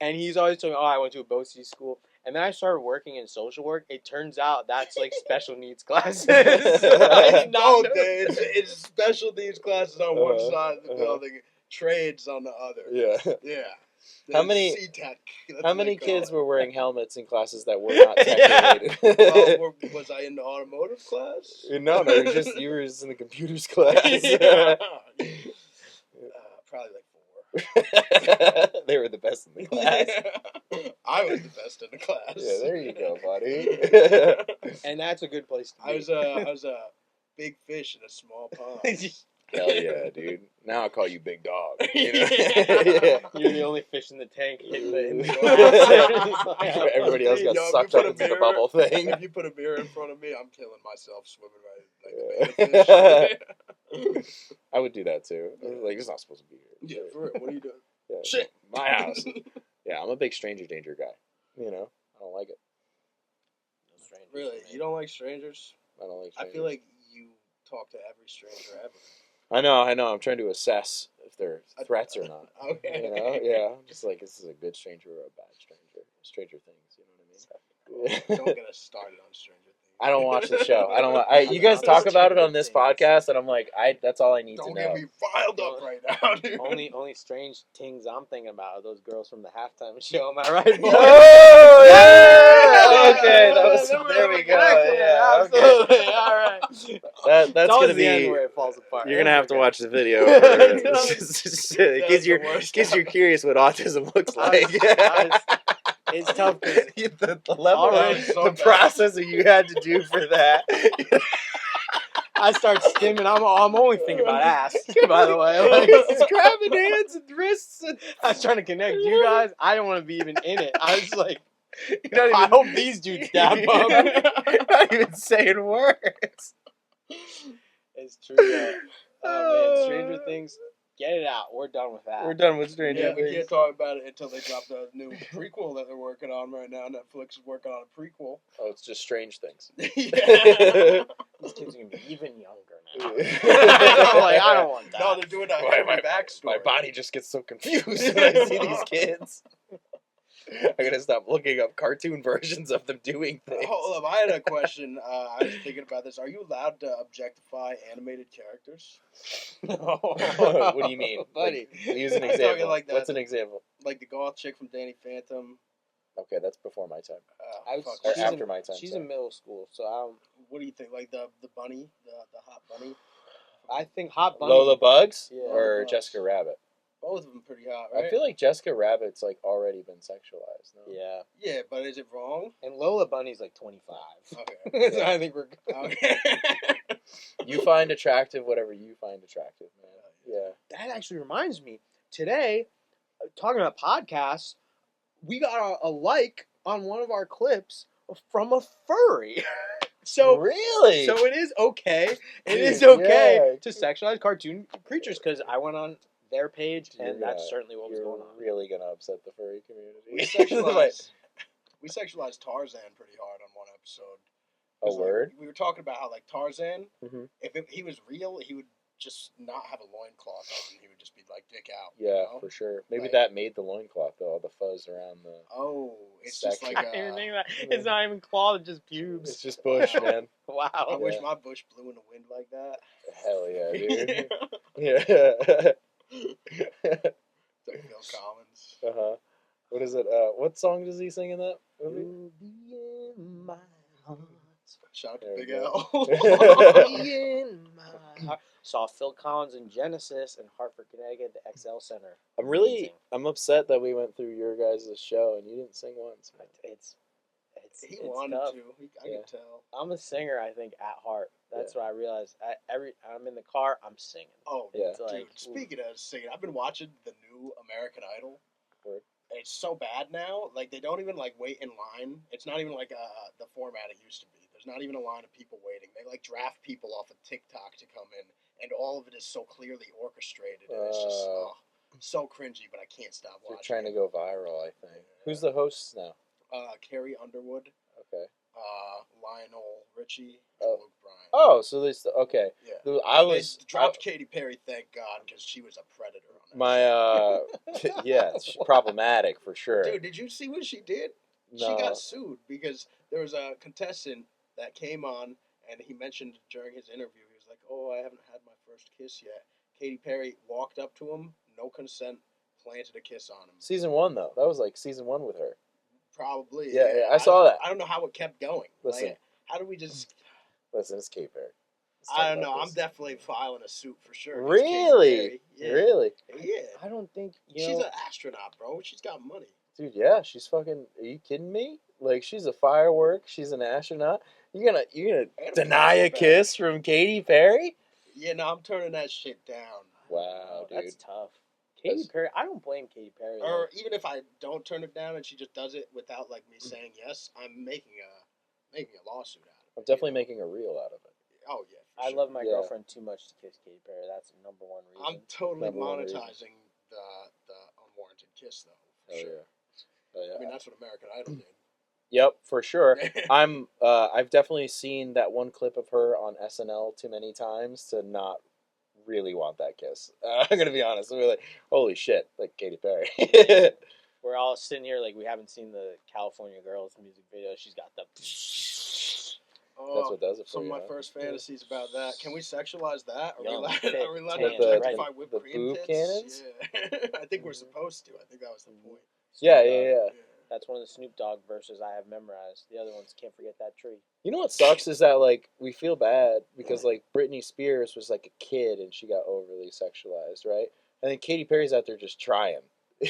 and he's always telling me, I went to a BOCES school. And then I started working in social work. It turns out that's like special needs classes. I did not know. It's special needs classes on one side of the building, trades on the other. Yeah. Yeah. How many- C-Tech, that's How what many they call kids it. were wearing helmets in classes that were not tech related? Well, was I in the automotive class? No, you were just in the computers class. Probably like 4. They were the best in the class. I was the best in the class. Yeah, there you go, buddy. And that's a good place to be. I was a big fish in a small pond. Hell yeah, dude. Now I call you big dog. You know? Yeah. You're the only fish in the tank hitting in the glass. Everybody else got Yo, if you sucked put up a into the mirror- bubble thing. If you put a mirror in front of me, I'm killing myself swimming right like the fish. I would do that too. Yeah. Like, it's not supposed to be here. Yeah, for real. What are you doing? Yeah, Shit. my house. Yeah, I'm a big stranger danger guy. You know, I don't like it. Really? You don't like strangers? I don't like I strangers. feel like you talk to every stranger ever. I know. I'm trying to assess if they're threats or not. Okay. You know? Yeah. I'm just like, this is a good stranger or a bad stranger. Stranger Things, you know what I mean? Don't get us started on Stranger Things. I don't watch the show. I don't. You guys talk about it on this podcast, and I'm like, that's all I need Don't to get know. me riled up right now, dude. Only strange things I'm thinking about are those girls from the halftime show. Am I right, boy? Oh yeah! Okay, there we go. Yeah, absolutely. All right. that's It's always gonna the end be. where it falls apart. You're gonna have to Okay. watch the video. In case you're curious what autism looks like. It's tough. 'Cause the level, Already of so the bad. processing you had to do for that. I start stimming. I'm only thinking about ass. By the way, like, Just grabbing hands and wrists. And I was trying to connect you guys. I didn't want to be even in it. I was like, you're not I even, hope these dudes dap up. You're not even saying words. It's true. Though. Oh man, Stranger Things. Get it out. We're done with that. We're done with Stranger Yeah, we Things. can't talk about it until they drop the new prequel that they're working on right now. Netflix is working on a prequel. Oh, it's just Strange Things. Yeah. These kids are gonna be even younger now. I'm like, I don't want that. No, they're doing a Why heavy my backstory. My body just gets so confused when I see these kids. I gotta stop looking up cartoon versions of them doing things. Hold up, I had a question. I was thinking about this. Are you allowed to objectify animated characters? What do you mean, buddy? Like, use an I'm talking example. like What's an example? Like the goth chick from Danny Phantom. Okay, that's before my time. I was, Fuck, Or she's after in, my time. She's sorry. in middle school, so I don't. What do you think? Like the bunny, the hot bunny. I think Hot Bunny. Lola Bugs Yeah. or Lola Bugs. Jessica Rabbit. Both of them pretty hot, right? I feel like Jessica Rabbit's like already been sexualized. No? Yeah, Yeah, but is it wrong? and Lola Bunny's like 25. Okay. So I think we're good. Okay. You find attractive whatever you find attractive, man. Yeah. That actually reminds me. Today, talking about podcasts, we got a like on one of our clips from a furry. So really? So it is okay. It is Dude, okay yeah. to sexualize cartoon creatures because I went on their page and You're that's gonna- certainly what was You're going on. really gonna upset the furry community. We sexualized Tarzan pretty hard on one episode. A 'Cause, like, word? we were talking about how like Tarzan, Mhm. if he was real, he would just not have a loincloth on. He would just be like dick out. Yeah, you know? for sure. Maybe Like- that made the loincloth though. All the fuzz around the. Oh, it's just Section. like I didn't a, think that. It's not even claw, it's just pubes. It's just bush, man. I Wow. wish Yeah. my bush blew in the wind like that. Hell yeah, dude. Yeah. Like Phil Collins. Uh huh. What is it? What song does he sing in that movie? You'll be in my heart. Shout out to There we Big go. L. Be in my heart. Saw Phil Collins in Genesis in Hartford, Connecticut, the XL Center. Amazing. I'm upset that we went through your guys' show and you didn't sing once. Man. It's He it's wanted tough. to. I Yeah. can tell. I'm a singer, I think, at heart. That's what I realized. I'm in the car, I'm singing. Oh, Yeah. It's like, dude. Speaking of singing, I've been watching the new American Idol. Word. It's so bad now. Like they don't even like wait in line. It's not even like the format it used to be. There's not even a line of people waiting. They like draft people off of TikTok to come in, and all of it is so clearly orchestrated, and it's just so cringy. But I can't stop They're watching. trying to go viral, I think. Yeah. Who's the hosts now? Carrie Underwood, Okay. Lionel Richie, and Oh. Luke Bryan. Oh, so this okay. Yeah. I They was dropped Katy Perry, thank God, because she was a predator on that. my yeah, it's problematic for sure. Dude, did you see what she did? no. She got sued because there was a contestant that came on and he mentioned during his interview, he was like, "Oh, I haven't had my first kiss yet." Katy Perry walked up to him, no consent, planted a kiss on him. Season 1 though. That was like season 1 with her. Probably. Yeah, I saw that. I don't know how it kept going. Listen. Like, how do we just? Listen, it's Katy Perry. Let's talk I don't about know. I'm this. definitely filing a suit for sure. against Katy Really? Perry. Yeah. Really? Yeah. I don't think, She's an astronaut, bro. She's got money. Dude, yeah, she's fucking. Are you kidding me? Like, she's a firework. She's an astronaut. You're gonna And deny a plastic bag. kiss from Katy Perry? Yeah, no, I'm turning that shit down. Wow, dude. That's tough. Katy That's- Perry, I don't blame Katy Perry. Or even if I don't turn it down and she just does it without like me saying yes, I'm making a lawsuit out of it. I'm definitely making a reel out of it. Oh yeah, for I sure. love my Yeah. girlfriend too much to kiss Katy Perry. That's the number one reason. I'm totally Number one reason. monetizing the unwarranted kiss though. For Oh sure. yeah. Oh yeah. I mean that's what American Idol did. Yep, for sure. I've definitely seen that one clip of her on SNL too many times to not really want that kiss. I'm gonna be honest. I'm like, holy shit, like Katy Perry. We're all sitting here like we haven't seen the California Girls music video. She's got the. That's what does it for Some of you. my huh? first fantasies about that. Can we sexualize that? Are we Yum. allowed, Take- are we allowed take to it, objectify right. whipped The cream boob tits? cannons? Yeah. I think we're supposed to. I think that was the point. Yeah, Snoop yeah, Dogg. yeah. That's one of the Snoop Dogg verses I have memorized. The other ones, Can't Forget That Tree. You know what sucks is that like we feel bad because like Britney Spears was like a kid and she got overly sexualized, right? And then Katy Perry's out there just trying.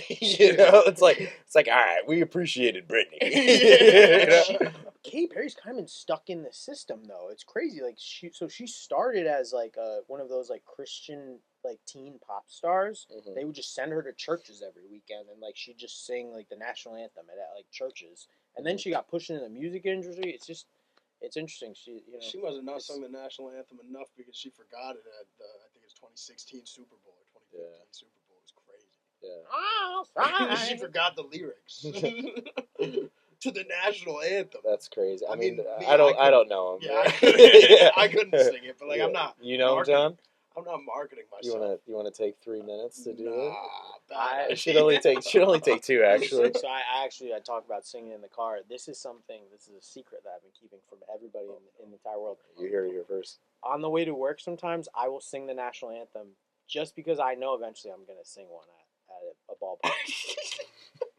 You know, it's like all right, we appreciated Britney. You know? Katy Perry's kind of been stuck in the system though. It's crazy. Like she started as like one of those like Christian like teen pop stars. Mhm. They would just send her to churches every weekend and like she'd just sing like the national anthem at like churches. And then Mhm. she got pushed into the music industry. It's interesting. She must have not it's- sung the national anthem enough because she forgot it at the, I think it's 2016 Super Bowl or 2015 Yeah. Super Bowl. It was crazy. Yeah. She forgot the lyrics to the national anthem. That's crazy. I mean, me, I don't know him. Yeah, man. I couldn't sing it, but like I'm not. You know him, marketing- John? I'm not marketing You myself. wanna take 3 minutes to do nah, it? bad It should only take 2 actually. So I talk about singing in the car. This is a secret that I've been keeping from everybody in the entire world. You heard it here first. On the way to work, sometimes I will sing the national anthem just because I know eventually I'm gonna sing one at a ballpark.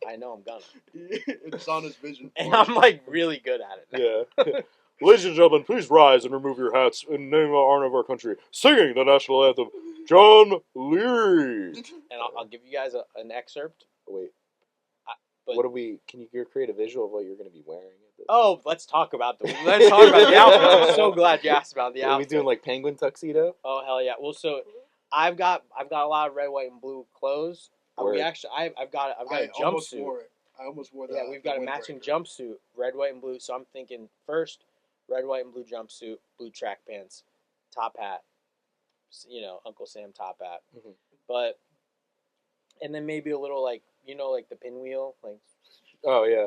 I know I'm gonna, It's on his vision. and board. I'm like really good at it. Yeah. Ladies and gentlemen, please rise and remove your hats in name and honor of our country. Singing the national anthem, Jon Leary. And I'll give you guys an excerpt. Wait, But can you create a visual of what you're going to be wearing? At this? oh, let's talk about the outfit. I'm so glad you asked about the Are we outfit. doing like penguin tuxedo? Oh hell yeah! Well, so I've got a lot of red, white, and blue clothes. Word. I've got I a almost jumpsuit. wore it. I almost wore that. Yeah, we've got a matching jumpsuit, red, white, and blue. So I'm thinking first, red, white, and blue jumpsuit, blue track pants, top hat. Uncle Sam top hat. Mhm. But and then maybe a little like like the pinwheel, like Oh yeah.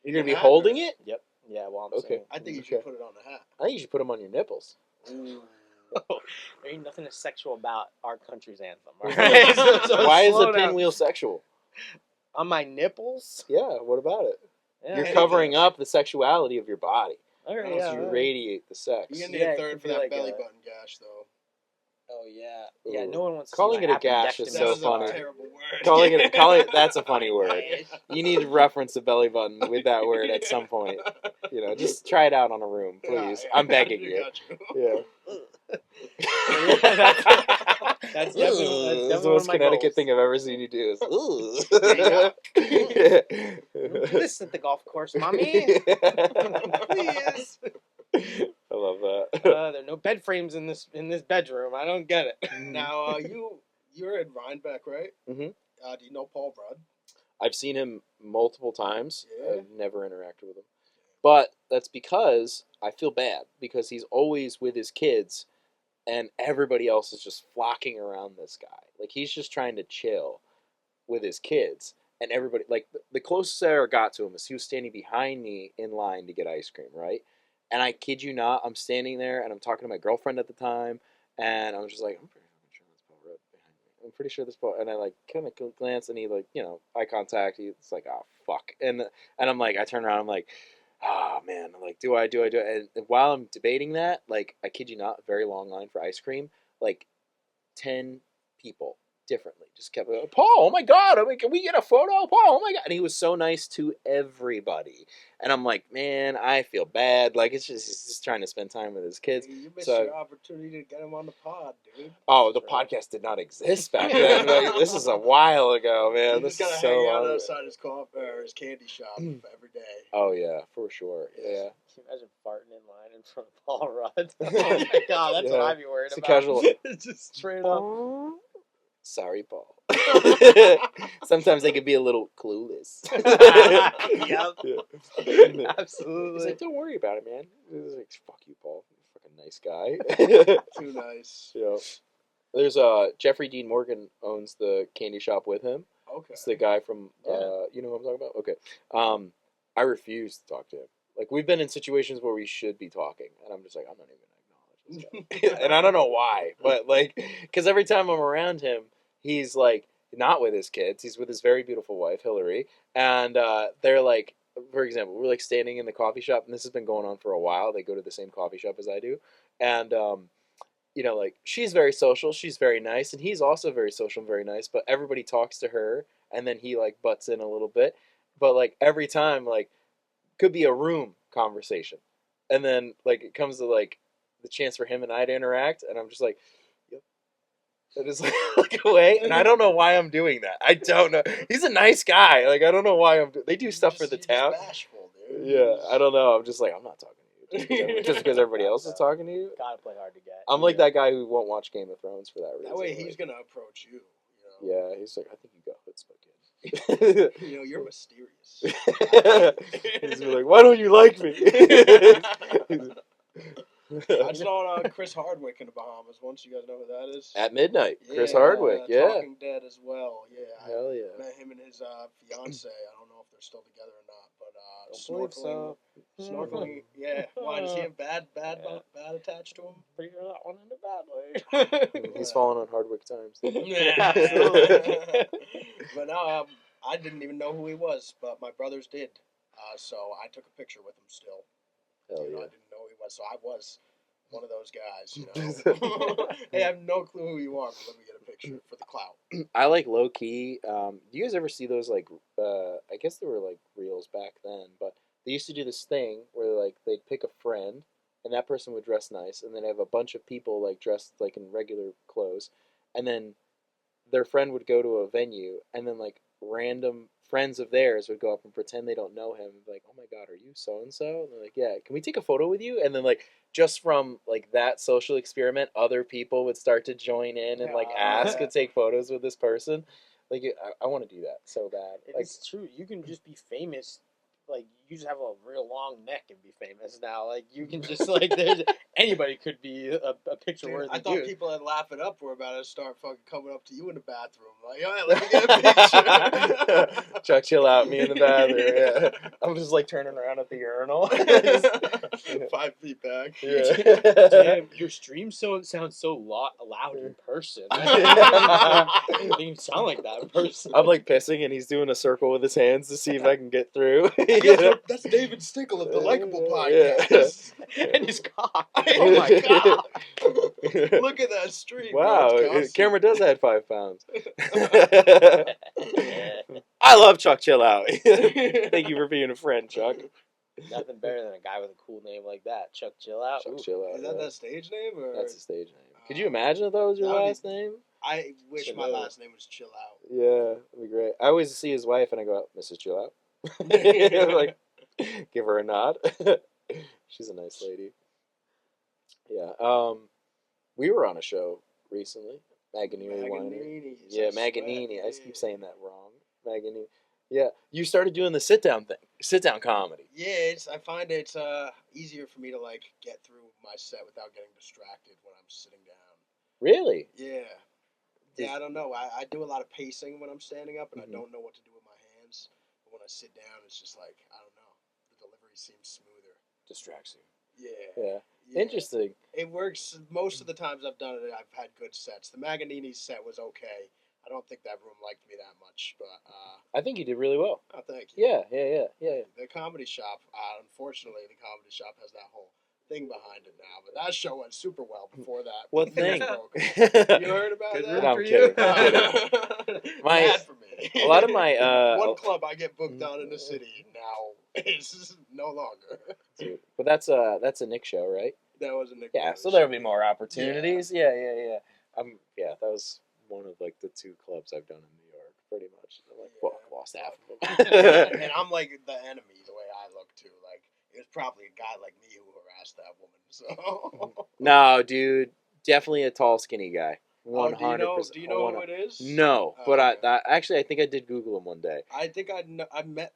You're going to be hat, holding or- it? yep, yeah. While I'm Okay. singing. I think you Okay. should put it on the hat. I think you should put them on your nipples. There ain't nothing sexual about our country's anthem. All right? So Why is slow the down. pinwheel sexual? On my nipples? Yeah, what about it? Yeah, You're it covering does. up the sexuality of your body. all right, You yeah, You all right. radiate the sex. You're gonna Yeah, need it a third could for be that like belly a- button gash, though. Oh yeah, Ooh. no one wants to Calling see it a my gash is appendectomy. That so was funny. a terrible word. Calling it that's a funny word. You need to reference the belly button with that word at some point. Just try it out on a room, please. Yeah, I'm begging you. got you. Yeah. That's definitely Ooh, that's the one most of my Connecticut goals. thing I've ever seen you do. Is ooh. Don't do this at the golf course, mommy. Please. I love that. There are no bed frames in this bedroom. I don't get it. Now, you're in Rhinebeck, right? Mhm. Do you know Paul Rudd? I've seen him multiple times. Yeah. I've never interacted with him. But that's because I feel bad because he's always with his kids and everybody else is just flocking around this guy. Like he's just trying to chill with his kids and everybody like the closest I ever got to him is he was standing behind me in line to get ice cream, right? And I kid you not, I'm standing there and I'm talking to my girlfriend at the time and I'm just like, I'm pretty fucking sure that's Paul Rudd behind me. I'm pretty sure that's Paul, and I like kind of glance and he like eye contact. He's like, oh fuck, and I'm like, I turn around, I'm like, oh man, I'm like, do I do it? And while I'm debating that, like, I kid you not, a very long line for ice cream, like 10 people differently just kept going, Paul, oh my god, I mean, can we get a photo, Paul, oh my god, and he was so nice to everybody, and I'm like, man, I feel bad, like he's just trying to spend time with his kids. You missed So- your opportunity to get him on the pod, dude. Oh, the podcast did not exist back then. Like, this is a while ago, man. You This just is gotta so hang out long ago. outside his coffee or his candy shop every day. Oh yeah, for sure. Yeah. you imagine farting in line in front of Paul Rudd? Oh my god, that's what Yeah. I'd be worried It's a about. casual- It's just straight up. Sorry, Paul. Sometimes they can be a little clueless. Yep. Yeah. Absolutely. He's like, don't worry about it, man. He's like, fuck you, Paul. You're a fucking nice guy. Too nice. Yeah. There's Jeffrey Dean Morgan owns the candy shop with him. Okay. It's the guy from Yeah. you know who I'm talking about? Okay. I refuse to talk to him. Like, we've been in situations where we should be talking, and I'm just like, I'm not even gonna acknowledge this guy. And I don't know why, but like, because every time I'm around him, he's like not with his kids. He's with his very beautiful wife, Hillary, and they're like, for example, we're like standing in the coffee shop, and this has been going on for a while. They go to the same coffee shop as I do, and you know, like, she's very social, she's very nice, and he's also very social and very nice, but everybody talks to her, and then he, like, butts in a little bit, but, like, every time, like, could be a room conversation, and then, like, it comes to, like, the chance for him and I to interact, and I'm just like, yep, I just, like, look away, and I don't know why I'm doing that. I don't know. He's a nice guy. Like, I don't know why they do stuff for the town. You're just bashful, dude. Yeah, I don't know. I'm just like, I'm not talking to you. Just because everybody else is talking to you. Gotta play hard to get. I'm like that guy who won't watch Game of Thrones for that reason. That way Like, he's gonna approach you. You know? yeah, he's like, I think you got chutzpah, kid. You know, you're mysterious. He's like, why don't you like me? I saw Chris Hardwick in the Bahamas once. You guys know who that is? At midnight, Chris Yeah, Hardwick. Yeah, Talking Dead as well. Yeah. hell I yeah. met him and his fiance. I don't know if they're still together or not, but Don't believe so. snorkeling. Yeah. Why does he have bad Yeah. attached to him? Figure that one in a bad way. He's falling on Hardwick times. Absolutely. But no, I didn't even know who he was, but my brothers did. So I took a picture with him still. Hell You know, yeah. I didn't know who he was, so I was one of those guys. You know, hey, I have no clue who you are, but let me get a picture for the clout. I like low key. Do you guys ever see those, like, I guess they were like reels back then, but they used to do this thing where, like, they'd pick a friend and that person would dress nice, and then have a bunch of people, like, dressed like in regular clothes, and then their friend would go to a venue, and then, like, random friends of theirs would go up and pretend they don't know him and be like, oh my god, are you so and so? And they're like, yeah, can we take a photo with you? And then, like, just from, like, that social experiment, other people would start to join in and, like, ask to take photos with this person. Like, I want to do that so bad. Like, It's true. You can just be famous. Like, you just have a real long neck and be famous now. Like, you can just, like, there's anybody could be a picture worthy. I thought dude. people that laugh it up were about to start fucking coming up to you in the bathroom. Like, oh, let me get a picture. Chuck, chill out, me in the bathroom. Yeah. I'm just, like, turning around at the urinal. 5 feet back. Yeah. Damn, your stream sounds so loud in person. It didn't even sound like that in person. I'm, like, pissing, and he's doing a circle with his hands to see if I can get through. Yeah, that's David Stickle of the Likeable podcast. And his cock. Oh my god! Look at that stream. Wow, bro. It's his constant. camera does add 5 pounds. I love Chuck. Chill out. Thank you for being a friend, Chuck. Nothing better than a guy with a cool name like that. Chuck Chill Out. Chuck, Ooh. chill out. Is that yeah. that stage name or? That's the stage name. Could you imagine if that was your That would be- last name? I wish Chill my out. last name was Chill Out. Yeah, that'd be great. I always see his wife, and I go, Mrs. Chill Out. Like, give her a nod. She's a nice lady. Yeah. We were on a show recently. Maganini Winery. Maganinis, Yeah, I swear, Maganini. I yeah. keep saying that wrong. Maganini. Yeah, you started doing the sit-down thing. Sit-down comedy. Yeah, I find it's easier for me to like get through my set without getting distracted when I'm sitting down. Really? Yeah. Yeah, I don't know. I do a lot of pacing when I'm standing up, and Mhm. I don't know what to do with my hands. But when I sit down, it's just like, I don't know. The delivery seems smoother. Distracts you. Yeah. Yeah. Yeah. Interesting. It works. Most of the times I've done it, I've had good sets. The Maganini set was okay. I don't think that room liked me that much, but I think you did really well. oh, thank you. Yeah. The comedy shop, unfortunately, the comedy shop has that whole thing behind it now. But that show went super well before that. What thing? broke. You heard about Good that? room No, for I'm you. kidding. My- Bad for me. A lot of my one club I get booked on in the city now is no longer. but that's a Nick show, right? That was a Nick. Yeah, Brothers so there'll show. be more opportunities. Yeah. Yeah, that was one of like the 2 clubs I've done in New York, pretty much. I'm like, Yeah. well, lost half of them. And I'm like the enemy, the way I look too. Like it's probably a guy like me who harassed that woman. So. No, dude, definitely a tall, skinny guy. Oh, 100%. do you know who it is? No, Oh, but okay. actually I think I did Google him one day. I think I met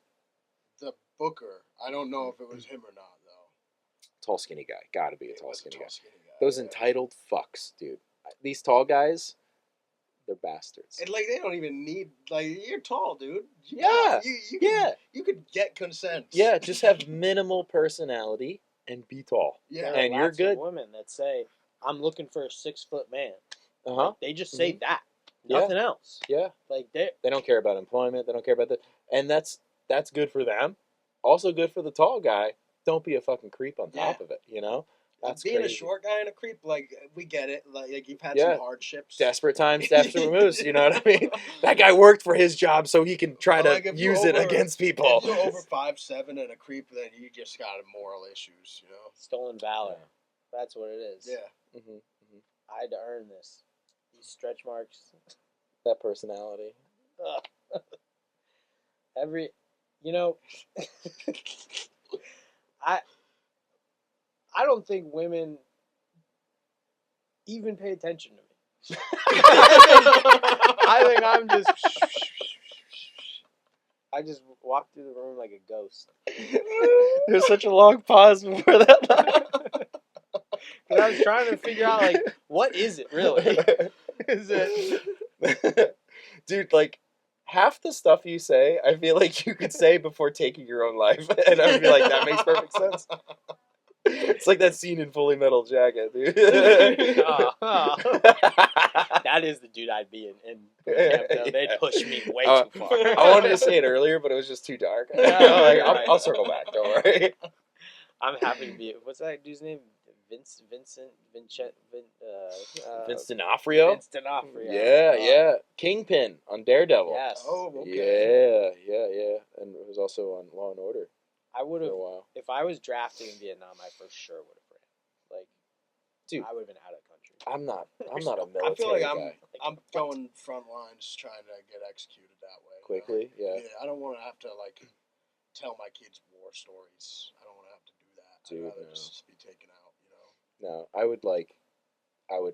the booker. I don't know if it was him or not though. Tall, skinny guy. Gotta be a It tall, was skinny a guy. tall, skinny guy. Those yeah. entitled fucks, dude. These tall guys, they're bastards. And like they don't even need you're tall, dude. Yeah, You could get consent. Yeah, just have minimal personality and be tall. Yeah. There are And you're lots of good. women that say, "I'm looking for a 6-foot man." Uh huh. They just say that, Yeah. nothing else. Yeah. Like They don't care about employment. They don't care about that. And that's good for them. Also good for the tall guy. Don't be a fucking creep on top of it, you know? That's being crazy. a short guy and a creep, we get it. Like you've had Yeah. some hardships. Desperate times, desperate moves. You know what I mean? That guy worked for his job so he can try But, to if you're use it over- against people. If you're over 5'7" and a creep, then you just got moral issues, you know. stolen valor. That's what it is. Yeah. Hmm. I had to earn this. These stretch marks. That personality. I don't think women even pay attention to me. I think I'm just. I just walk through the room like a ghost. There's such a long pause before that. Because I was trying to figure out, what is it really? Is it? Dude, half the stuff you say, I feel like you could say before taking your own life. And I feel like that makes perfect sense. It's like that scene in Fully Metal Jacket, dude. That is the dude I'd be in camp, though. They'd push me way too far. I wanted to say it earlier, but it was just too dark. Right. I'll circle back, don't worry. I'm happy to be. What's that dude's name? Vincent D'Onofrio? Vince D'Onofrio. Yeah. Kingpin on Daredevil. Yes. Oh, okay. Yeah. And it was also on Law and Order I would for have, a while. if I was drafted in Vietnam, I for sure would have ran. Dude. I would have been out of country. I'm not a military I feel like guy. I'm going front lines trying to get executed that way. Quickly, you know? yeah. I don't want to have to tell my kids war stories. I don't want to have to do that. Dude, I'd rather no. just be taken out. No, I would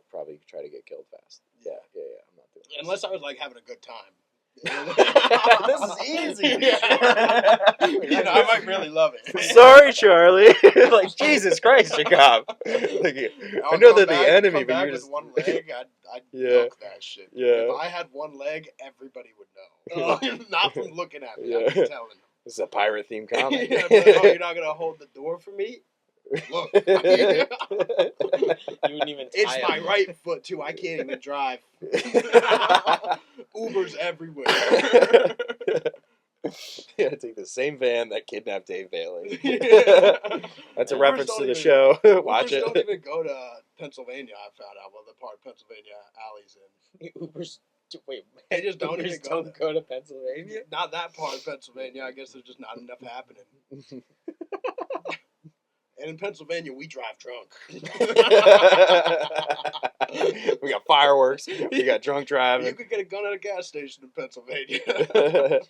probably try to get killed fast. Yeah. I'm not doing this. Unless I was having a good time. This is easy. I might really love it. Sorry, Charlie. Jesus Christ, Jakob. I know they're the enemy, but you're with just one leg. I'd Yeah. milk that shit. Yeah. If I had one leg, everybody would know. Not from looking at me. Yeah. I'd be telling them. This is a pirate themed comic. Yeah, but, you're not gonna hold the door for me? Look. You wouldn't even. It's tie my up. right foot too. I can't even drive. Uber's everywhere. Yeah, take the same van that kidnapped Dave Bailey. Yeah. That's a Ubers reference don't to the even- show. Watch Ubers don't it. even go to Pennsylvania. I found out. Well, the part of Pennsylvania Alley's in. Ubers. Wait, They just don't Ubers even go don't go to Pennsylvania. Not that part of Pennsylvania. I guess there's just not enough happening. And in Pennsylvania, we drive drunk. We got fireworks. We got drunk You driving. could get a gun at a gas station in Pennsylvania.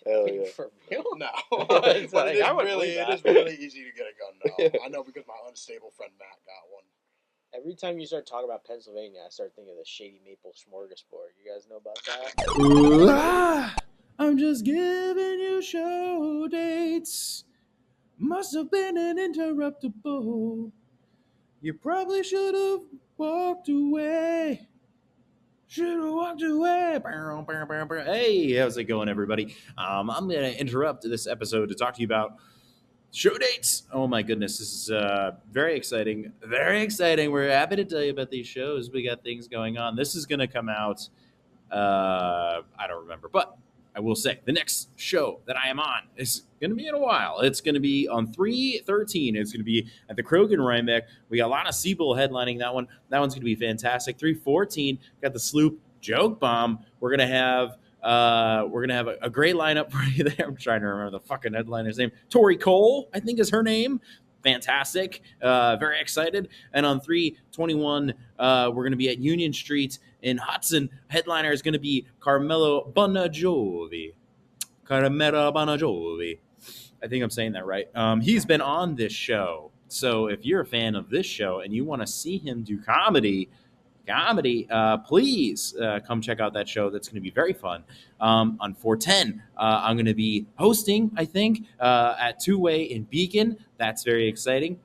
Hell yeah. For real? No, It's but like, I would believe it that. is really easy to get a gun now. I know because my unstable friend Matt got one. Every time you start talking about Pennsylvania, I start thinking of the Shady Maple Smorgasbord. You guys know about that? I'm just giving you show dates. Must have been an interruptible. You probably should have walked away. Should have walked away. Hey, how's it going, everybody? I'm going to interrupt this episode to talk to you about show dates. Oh my goodness, this is very exciting. Very exciting. We're happy to tell you about these shows. We got things going on. This is going to come out, I don't remember, but I will say the next show that I am on is going to be in a while. It's going to be on 3/13. It's going to be at the Krogan Rhinebeck. We got Lana Siebel headlining that one. That one's going to be fantastic. 3/14 got the Sloop Joke Bomb. We're going to have a great lineup for you there. I'm trying to remember the fucking headliner's name. Tori Cole, I think is her name. Fantastic. Very excited. And on 3/21, we're going to be at Union Street in Hudson. Headliner is going to be Carmelo Bonajovi. I think I'm saying that right. He's been on this show. So if you're a fan of this show and you want to see him do comedy, please come check out that show. That's going to be very fun. On 410, I'm going to be hosting, I think, at Two Way in Beacon. That's very exciting.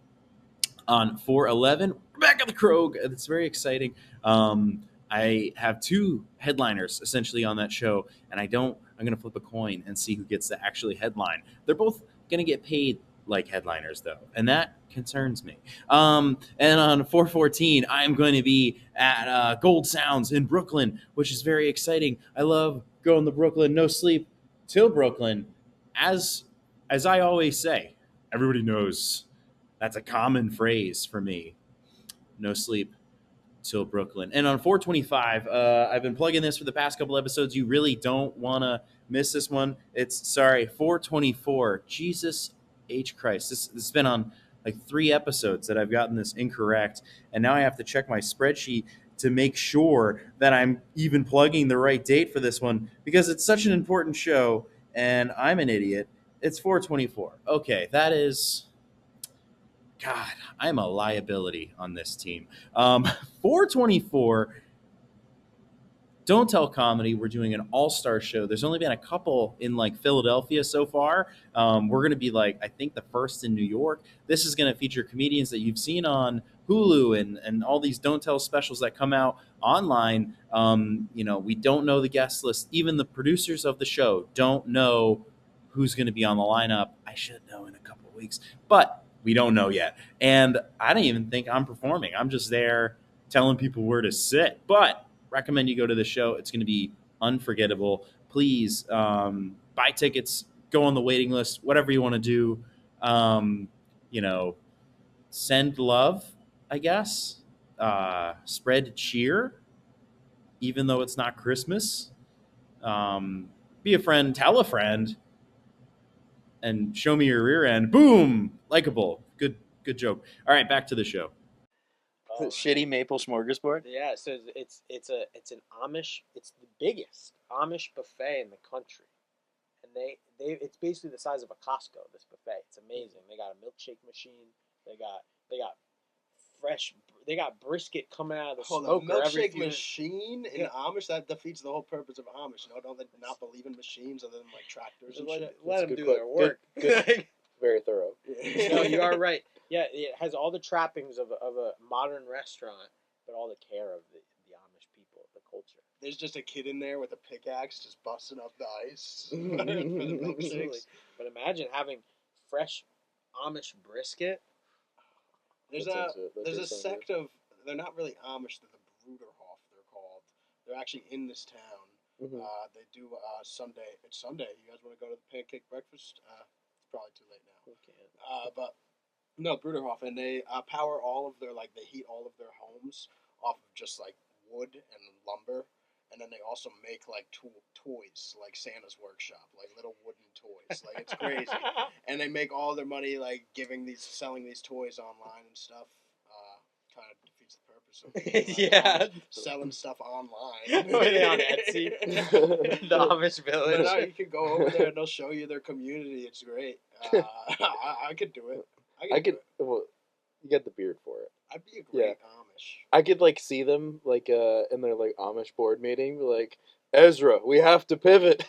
On 411, Rebecca the Krog. That's very exciting. I have two headliners essentially on that show, and I'm going to flip a coin and see who gets to actually headline. They're both going to get paid like headliners, though, and that concerns me. And on 414, I'm going to be at Gold Sounds in Brooklyn, which is very exciting. I love going to Brooklyn. No sleep till Brooklyn. As I always say, everybody knows that's a common phrase for me. No sleep till Brooklyn. And on 425, I've been plugging this for the past couple episodes. You really don't want to miss this one. It's 424. Jesus H. Christ. This has been on like 3 episodes that I've gotten this incorrect. And now I have to check my spreadsheet to make sure that I'm even plugging the right date for this one because it's such an important show and I'm an idiot. It's 424. Okay, that is... God, I'm a liability on this team. 424, Don't Tell Comedy. We're doing an all-star show. There's only been a couple in like Philadelphia so far. We're going to be like, I think the first in New York. This is going to feature comedians that you've seen on Hulu and all these Don't Tell specials that come out online. We don't know the guest list. Even the producers of the show don't know who's going to be on the lineup. I should know in a couple of weeks, but we don't know yet. And I don't even think I'm performing. I'm just there telling people where to sit. But recommend you go to the show. It's going to be unforgettable. Please buy tickets, go on the waiting list, whatever you want to do. Send love, I guess. Spread cheer, even though it's not Christmas. Be a friend, tell a friend, and show me your rear end. Boom! Likeable. Good joke. All right, back to the show. The shitty maple smorgasbord. Yeah, so it's an Amish. It's the biggest Amish buffet in the country, and they it's basically the size of a Costco. This buffet, it's amazing. They got a milkshake machine. They got fresh. They got brisket coming out of the Hold on, smoker every milkshake few machine in Amish? That defeats the whole purpose of Amish. Don't they not believe in machines other than like tractors and shit? Let them good do quote. their work. Good. Very thorough. No, you are right. Yeah, it has all the trappings of a modern restaurant, but all the care of the Amish people, the culture. There's just a kid in there with a pickaxe just busting up the ice for the Absolutely. milkshakes. But imagine having fresh Amish brisket. There's a sect of, they're not really Amish, they're the Bruderhof, they're called. They're actually in this town. Mm-hmm. They do Sunday. It's Sunday. You guys want to go to the pancake breakfast? It's probably too late now. Okay. But no, Bruderhof, and they power all of their, they heat all of their homes off of just like wood and lumber, and then they also make like toys, like Santa's workshop, like little wooden toys. Like it's crazy, and they make all their money like selling these toys online and stuff. Kind of defeats the purpose of Yeah. selling stuff online. Were they on Etsy? The Amish village. But no, you can go over there and they'll show you their community. It's great. I could do it. I could. Well, you get the beard for it. I'd be a great Amish. I could see them in their Amish board meeting, Ezra, we have to pivot.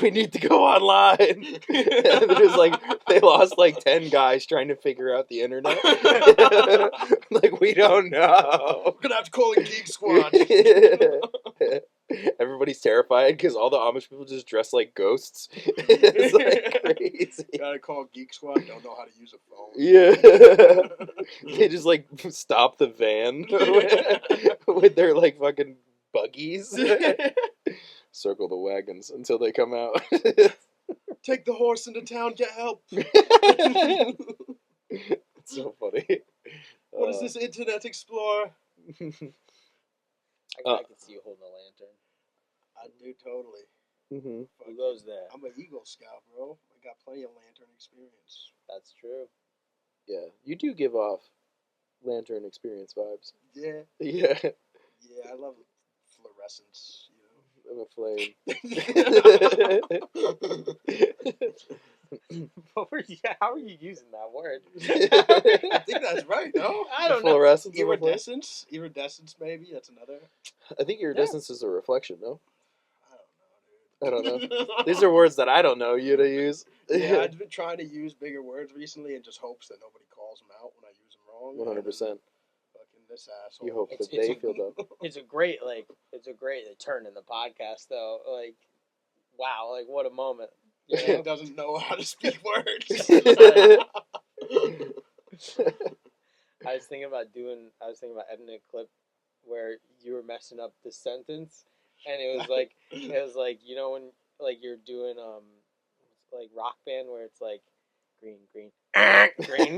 We need to go online. And there's they lost 10 guys trying to figure out the internet. We don't know. We're gonna have to call a Geek Squad. Everybody's terrified because all the Amish people just dress like ghosts. It's crazy. Gotta call Geek Squad. Don't know how to use a phone. Yeah. They just stop the van with their fucking buggies. Circle the wagons until they come out. Take the horse into town. Get help. It's so funny. What is this Internet Explorer? I can see you holding a lantern. I do totally. Mm-hmm. Who goes there? I'm an Eagle Scout, bro. I got plenty of lantern experience. That's true. Yeah, you do give off lantern experience vibes. Yeah. Yeah. Yeah, I love fluorescence, of a flame. How are you using that word? I think that's right, no? I don't know. Fluorescence of a flame? Iridescence? Iridescence, maybe? That's another? I think iridescence is a reflection, no? I I don't know, dude. These are words that I don't know you to use. Yeah, I've been trying to use bigger words recently in just hopes that nobody calls them out when I use them wrong. 100%. Fucking this asshole. You hope It's- that they it's- feel dumb. It's a great turn in the podcast though. Like, wow, like what a moment. You know? He doesn't know how to speak words. I was thinking about editing a clip where you were messing up the sentence, and it was like you know when like you're doing like Rock Band where it's like green green green.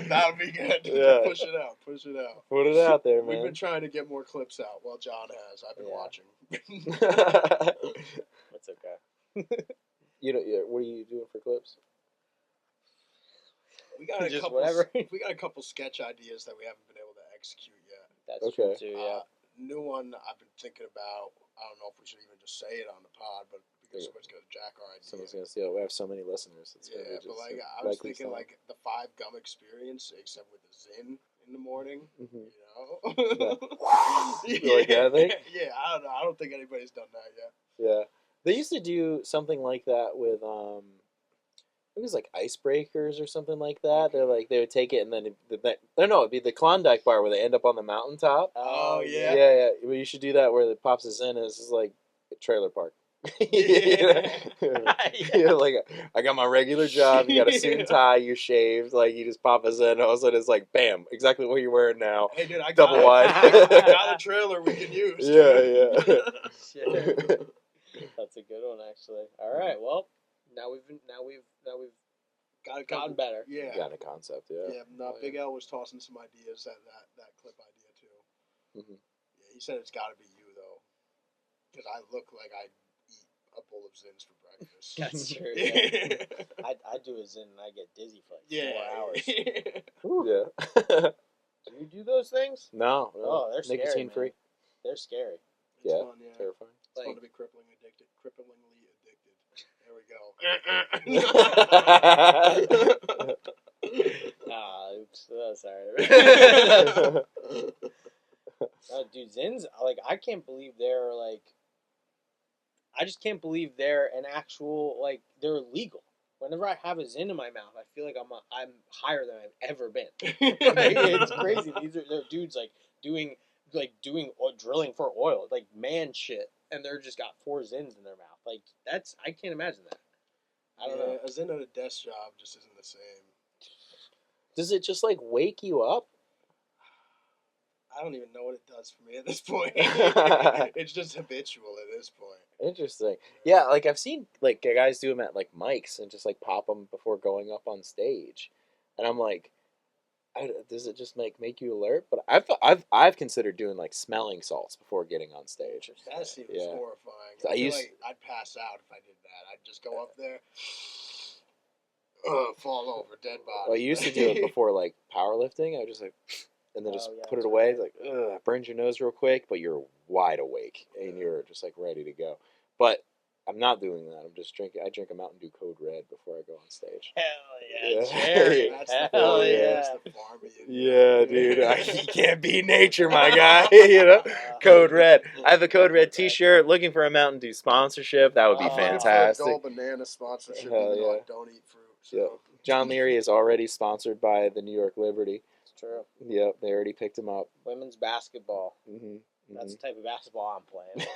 That would be good. Yeah. Push it out. Push it out. Put it out there, We've been man. trying to get more clips out. Well, John has. I've been Yeah. watching. That's okay. You know, yeah, what are you doing for clips? We got a Just couple. whatever. We got a couple sketch ideas that we haven't been able to execute yet. That's Okay. true too. Yeah. New one I've been thinking about. I don't know if we should even just say it on the pod, but because Yeah. somebody's gonna jack our idea. Someone's gonna steal it. We have so many listeners. It's gonna Yeah, be but just like I was likely thinking stolen. like the 5 gum experience, except with the Zin in the morning. Mhm. You know. You like that thing? Yeah, I don't know. I don't think anybody's done that yet. Yeah, they used to do something like that with it was like icebreakers or something like that. They're like they would take it and then it'd be the Klondike bar where they end up on the mountaintop. Oh, Yeah, yeah. yeah. Well, you should do that where the pops is in. It's just like a trailer park. Yeah. You're like, I got my regular job. You got a suit and tie. You shaved. Like you just pop us in. All of a sudden, it's like, bam, exactly what you're wearing now. Hey, dude, I Double got wide. I got a trailer we can use. Yeah, dude. Shit. That's a good one, actually. All right, well, now we've Got a gotten couple. better. Yeah. Got a concept. Yeah. Yeah, no, Big L was tossing some ideas that clip idea too. Mhm. Yeah, he said it's got to be you though, because I look like I eat a bowl of Zins for breakfast. That's true. Yeah. I do a Zin and I get dizzy for like 4 hours. Yeah. Do you do those things? No. Oh, they're scary, nicotine man. free. They're scary. It's Yeah. fun, yeah. Terrifying. It's fun Like- to be cripplingly addicted. There we go. Oops. Oh, sorry. Dude, Zins, like, I can't believe they're, like, I just can't believe they're an actual, like, they're legal. Whenever I have a Zin in my mouth, I feel like I'm higher than I've ever been. Like, it's crazy. They're dudes, like, doing drilling for oil, like, man shit, and they're just got 4 Zins in their mouth. Like, I can't imagine that. I don't know. A Zin at a desk job just isn't the same. Does it just like wake you up? I don't even know what it does for me at this point. It's just habitual at this point. Interesting. Yeah, like I've seen like guys do them at like mics and just like pop them before going up on stage, and I'm like, does it just make you alert? But I've considered doing like smelling salts before getting on stage. That seems Yeah. horrifying. So I I feel used- like I'd pass out if I did that. I'd just go up there, fall over, dead body. Well, I used to do it before like powerlifting. I would just like, and then just Oh, yeah, put it that's away. right. Like, it burns your nose real quick, but you're wide awake and you're just like ready to go. But I'm not doing that. I'm just drinking. I drink a Mountain Dew Code Red before I go on stage. Hell Yeah. Jerry. That's the Hell farm, yeah. That's the farmy. in you. Yeah, dude. You can't beat nature, my guy. You know, Code Red. I have a Code Red T-shirt. Looking for a Mountain Dew sponsorship. That would be Oh. Looking for a fantastic. Gold Banana sponsorship, Hell even though I yeah. don't eat fruit. So. Yep. John Leary is already sponsored by the New York Liberty. It's true. Yep, they already picked him up. Women's basketball. Mm-hmm. That's the type of basketball I'm playing.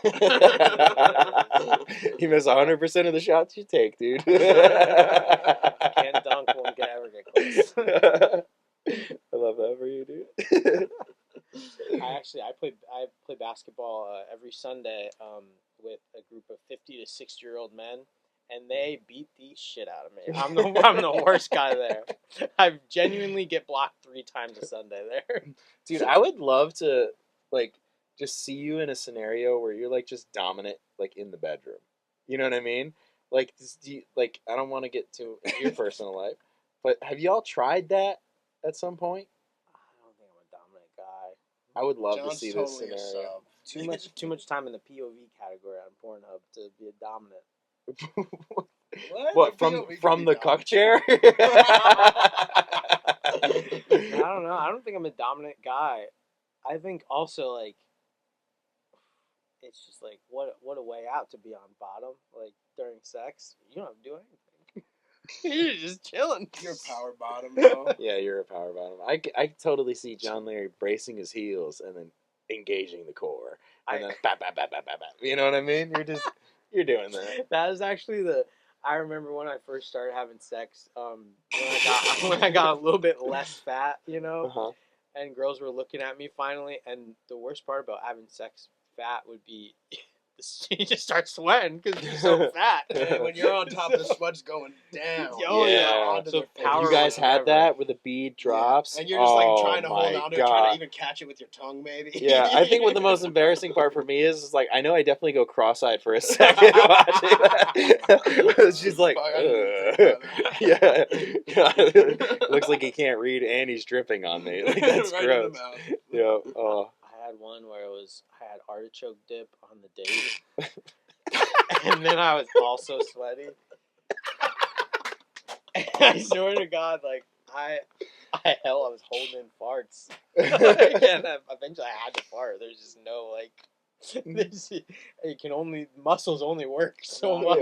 You miss 100% of the shots you take, dude. Can't dunk, won't ever get close. I love that for you, dude. I play basketball every Sunday with a group of 50 to 60-year-old men, and they beat the shit out of me. I'm the worst guy there. I genuinely get blocked 3 times a Sunday there. Dude, I would love to like just see you in a scenario where you're like just dominant, like in the bedroom. You know what I mean? Like, I don't want to get to your personal life, but have y'all tried that at some point? I don't think I'm a dominant guy. I would love to John's see totally this a scenario. sub. too much time in the POV category on Pornhub to be a dominant. What The from POV could from be the dumb. cuck chair? I don't know. I don't think I'm a dominant guy. I think also like it's just like what a way out to be on bottom like during sex. You don't have to do anything. You're just chilling. You're a power bottom, bro. Yeah, you're a power bottom. I totally see Jon Leary bracing his heels and then engaging the core, and then bap, bap, bap, bap, bap, bap. You know what I mean? You're doing that. That is actually I remember when I first started having sex. When I got a little bit less fat, Uh-huh. and girls were looking at me finally. And the worst part about having sex fat would be you just start sweating because you're so fat. And when you're on top, the sweat's going down. Oh, yeah. Onto So their face. power You guys was had whatever. that where the bead drops, And you're just like Oh trying to hold my on to it, trying God. to even catch it with your tongue, maybe. Yeah, I think what the most embarrassing part for me is like I know I definitely go cross-eyed for a second watching that. She's like, Fuck, I didn't even think about yeah, looks like he can't read and he's dripping on me. Like that's Right in the gross. mouth. Yeah. Oh. I had one where I had artichoke dip on the date, and then I was also sweaty. And I swear to God, like I was holding in farts. And eventually I had to fart. There's just no like. Muscles only work so much.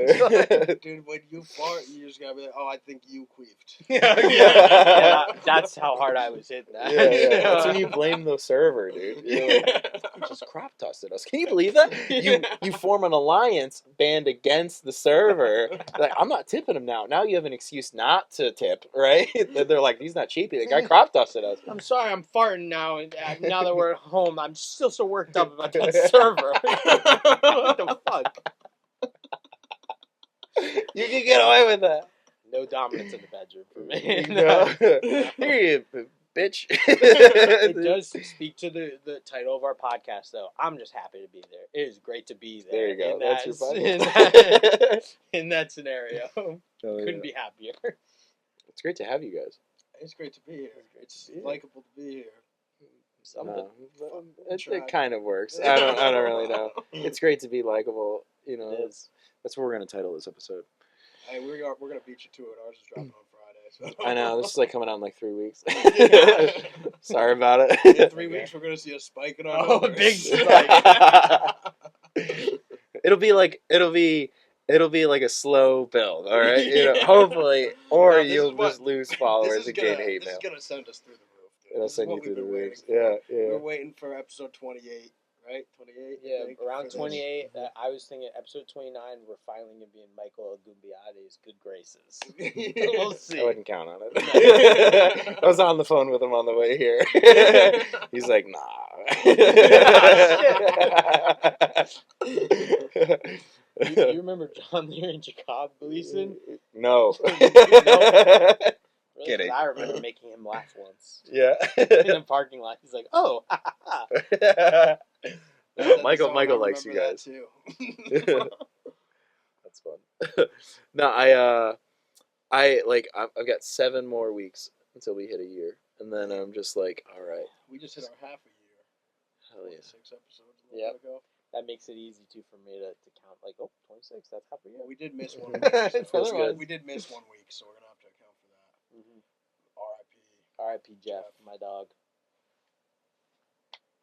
Dude, when you fart, you just gotta be like, oh, I think you queefed. Yeah, that's how hard I was hitting that. Yeah. That's when you blame the server, dude. You're like, "You just crop dusted us." Can you believe that? You form an alliance band against the server. Like, I'm not tipping him now. Now you have an excuse not to tip, right? They're like, he's not cheapy. The guy crop dusted us. I'm sorry, I'm farting now, and now that we're at home, I'm still so worked up about that server. What the fuck? You can get away with that. No dominance in the bedroom for me. No. Here you bitch. It does speak to the title of our podcast, though. I'm just happy to be there. It is great to be there. There you go. That's your podcast. In that scenario. Couldn't be happier. It's great to have you guys. It's great to be here. It's to be here. likable to be here. Something. It kind of works. I don't really know. It's great to be likable. You know, It is. that's what we're gonna title this episode. Hey, we're gonna beat you to it. Ours is dropping on Friday. So. I know this is like coming out in like 3 weeks. Sorry about In it. 3 weeks, we're gonna see a spike in our Oh, numbers. big spike. It'll be like a slow build. All right, hopefully, or No, this you'll is what- just lose followers and gain hate This mail. is gonna send us through the roof. Dude. It'll This is send you what through we've the been roofs. waiting for. Yeah. We're waiting for episode 28, right? 28. I Yeah, think, around for this. 28. I was thinking episode 29. We're finally gonna be in Michael Agumbiade's good graces. We'll see. I wouldn't count on it. I was on the phone with him on the way here. He's like, nah. You remember Jon Leary and Jakob Gleason? No. Really? Kidding. 'Cause I remember making him laugh once Yeah. in a parking lot. He's like, "Oh, ha, ha, ha." That's all, Michael I likes you remember guys. that too. That's fun. No, I've got 7 more weeks until we hit a year, and then I'm just like, all right, We just hit our half a year. hell yeah. 6 episodes a Yep. little bit ago. That makes it easy too for me to count. Like, 26. That's half a year. Well, we did miss one It week. feels good. We did miss 1 week, so we're gonna have to account for that. Mm-hmm. R.I.P. R.I.P. Jeff, my dog.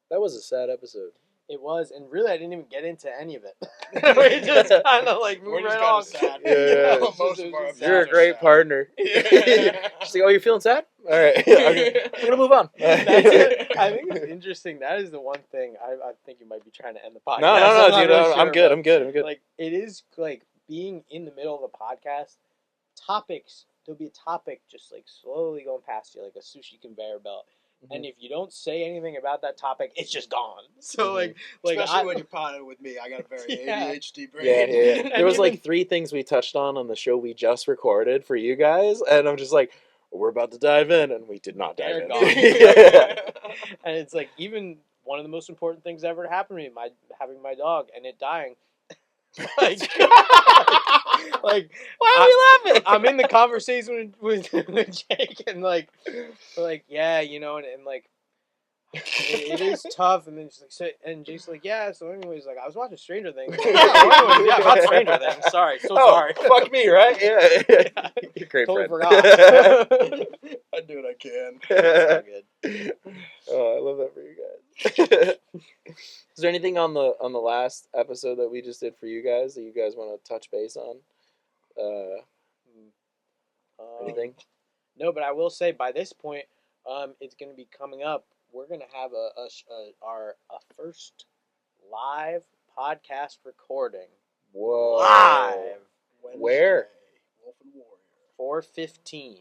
That was a sad episode. It was, and really, I didn't even get into any of it. We just kind of like We're moved just right on. kinda sad. Yeah. Most of our Just episodes You're a are great sad. partner. She's like, oh, you're feeling sad? All right. I'm going to move on. I think it's interesting. That is the one thing I think you might be trying to end the podcast. No, I'm not dude. really I'm sure, good. but, I'm good. Like, it is like being in the middle of a podcast. Topics. There'll be a topic just like slowly going past you, like a sushi conveyor belt. And if you don't say anything about that topic, it's just gone. So Especially when you're potted with me, I got a very Yeah. ADHD brain. Yeah. There was even- like 3 things we touched on the show we just recorded for you guys, and I'm just like, we're about to dive in, and we did not dive They're in. gone. Yeah. And it's like even one of the most important things ever to happen to me, having my dog and it dying. like, like Why are we laughing? I'm in the conversation with Jake and like yeah, and like it is tough. And then she's like, and Jason's like, yeah. So anyways, like, I was watching Stranger Things. Like, yeah, anyways, yeah, about Stranger Things. Sorry, so sorry. Fuck me, right? Yeah. You're a great Totally friend. forgot. I do what I can. It's all good. Oh, I love that for you guys. Is there anything on the last episode that we just did for you guys that you guys want to touch base on? Anything? No, but I will say by this point, it's going to be coming up. We're going to have our first live podcast recording. Whoa! Live. Wednesday, Where? Wolf and Warrior. 4:15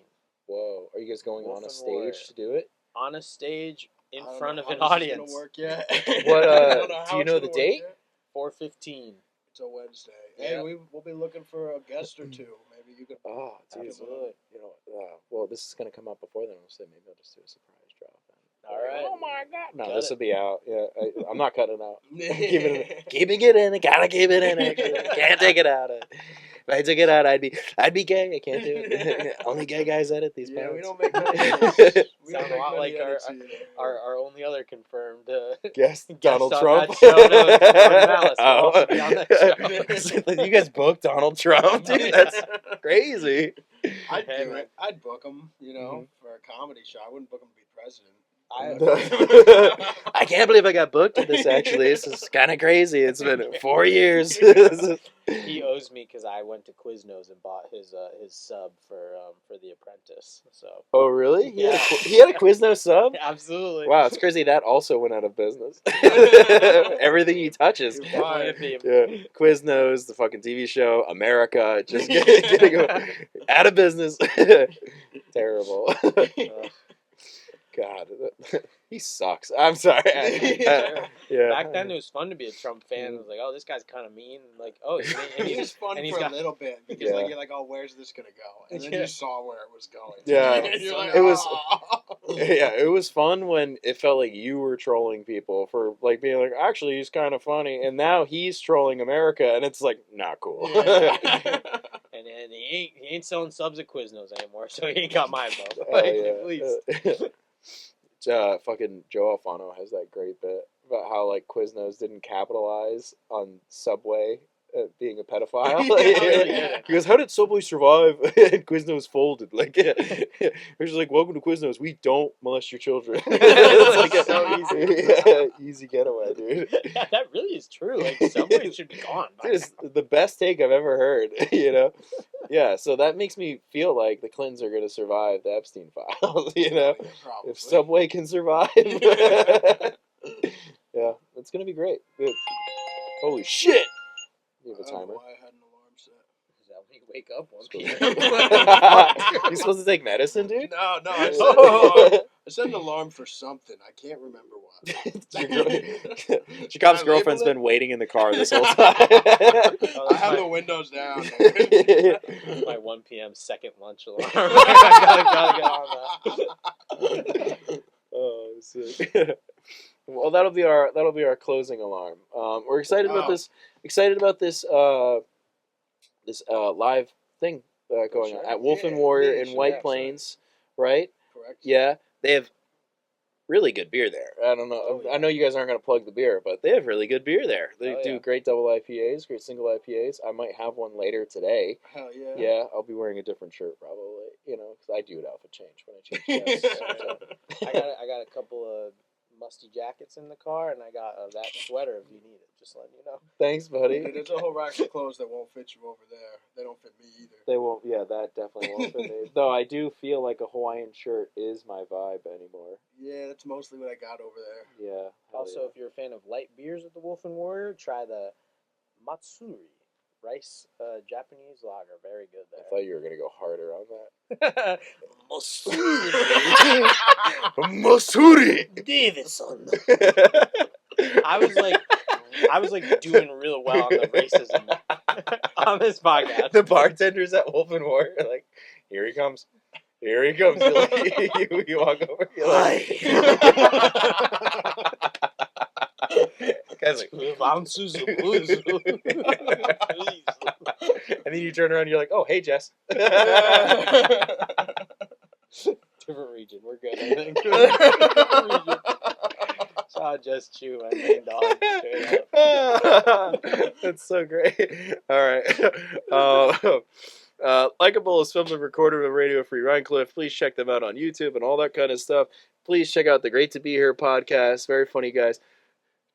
Whoa! Are you guys going Wolf on a and stage Warrior. to do it? on a stage in I don't front know of an how this is gonna audience. work yet. What, I don't know do how you it's know gonna the work date? yet. 4:15. It's a Wednesday. Yeah. Hey, we'll be looking for a guest or two. Maybe you could. Oh, dude. Absolutely. You know, well, this is gonna come out before then. I'll say maybe I'll just do a surprise drop. Then. All right. Oh my god! No, Cut this it. will be out. Yeah, I'm not cutting it out. Keeping it in. Gotta keep it in. Can't take it out. If I took it out, I'd be gay. I can't do it. Only gay guys edit these. Yeah, we pods. don't make many edits. We Sound don't make a lot many like edits either. Our only other confirmed Guest Donald on Trump. that show. No, it's Jordan Malice will also be on that show. You guys booked Donald Trump, dude. That's crazy. I'd Hey, do man. it. I'd book him, Mhm. for a comedy show. I wouldn't book him to be president. I can't believe I got booked at this. Actually, this is kind of crazy. It's been 4 years. He owes me because I went to Quiznos and bought his sub for The Apprentice. So Oh, really? He Yeah. had a Quiznos sub. absolutely. Wow, it's crazy. That also went out of business. Everything he touches. You're Definitely a fine. theme. Yeah, Quiznos, the fucking TV show, America, just getting out of business. Terrible. God, he sucks. I'm sorry. Yeah. Back then, it was fun to be a Trump fan. It was like, oh, this guy's kind of mean. Like, oh, and He was fun and he's for got- a little bit because Yeah. you're like, oh, where's this gonna go? And then Yeah. you saw where it was going. Yeah. You're like, It was- "Oh." Yeah, it was fun when it felt like you were trolling people for like being like, actually, he's kind of funny, and now he's trolling America, and it's like not cool. Yeah. and he ain't selling subs at Quiznos anymore, so he ain't got my vote. Oh, Like, yeah. please. Fucking Joe Alfano has that great bit about how like Quiznos didn't capitalize on Subway being a pedophile. Yeah. He goes, "How did Subway survive?" And Quiznos folded. Like, it was just like, "Welcome to Quiznos. We don't molest your children." It's So easy. Yeah, easy getaway, dude. That really is true. Like, Subway should be gone. by Dude, it's now. the best take I've ever heard. You know, yeah. So that makes me feel like the Clintons are going to survive the Epstein files. You know, Probably. if Subway can survive, yeah, it's going to be great. Good. Holy shit! You have a I don't know timer. why I had an alarm set. Is that when you wake up 1 p.m.? You supposed to take medicine, dude? No, I set, an Oh. alarm. I set an alarm for something. I can't remember what. Jacob's I girlfriend's label it? been waiting in the car this whole time. I have the windows down. My 1 p.m. second lunch alarm. gotta get on that. Oh, sick. Well, that'll be our closing alarm. We're excited about Oh. this. This live thing going sure. on at Wolf and Yeah, Warrior yeah, in sure, White yeah, Plains, right? Correct. Yeah, they have really good beer there. I don't know. Oh, yeah. I know you guys aren't going to plug the beer, but they have really good beer there. They Oh, do yeah. great double IPAs, great single IPAs. I might have one later today. Hell yeah. Yeah, I'll be wearing a different shirt probably. You know, because I do an outfit change when I change desks. So. I got a couple of musty jackets in the car, and I got that sweater if you need it. Just letting you know. Thanks, buddy. Dude, there's a whole rack of clothes that won't fit you over there. They don't fit me either. They won't. Yeah, that definitely won't fit me. Though I do feel like a Hawaiian shirt is my vibe anymore. Yeah, that's mostly what I got over there. Yeah. hell Also, if you're a fan of light beers at the Wolf and Warrior, try the Matsuri rice Japanese lager. Very good I there. thought you were gonna go harder on that. Matsuri Masuri. Davison. I was like doing real well on the racism on this podcast. The bartenders at Wolf and Warrior are like, here he comes. Here he comes. You're like, you walk over. You're like, guys, like, and then you turn around. And you're like, oh, hey, Jess. Different region. We're good. I think. Different region. I'll just chew my main dog straight up. That's so great. All right. Likeable is filmed and recorded with Radio Free Rhinecliff. Please check them out on YouTube and all that kind of stuff. Please check out the Great to Be Here podcast. Very funny guys.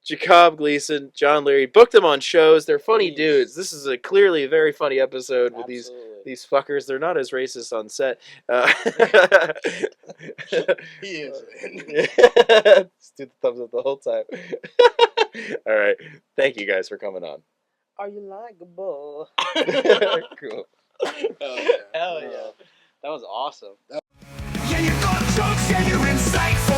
Jakob Gleason, Jon Leary. Book them on shows. They're funny Please. dudes. This is a clearly very funny episode with Absolutely. these fuckers. They're not as racist on set. He is. Just do the thumbs up the whole time. All right. Thank you guys for coming on. Are you likable? Cool. Hell yeah. That was awesome. Yeah, you got jokes and you're insightful.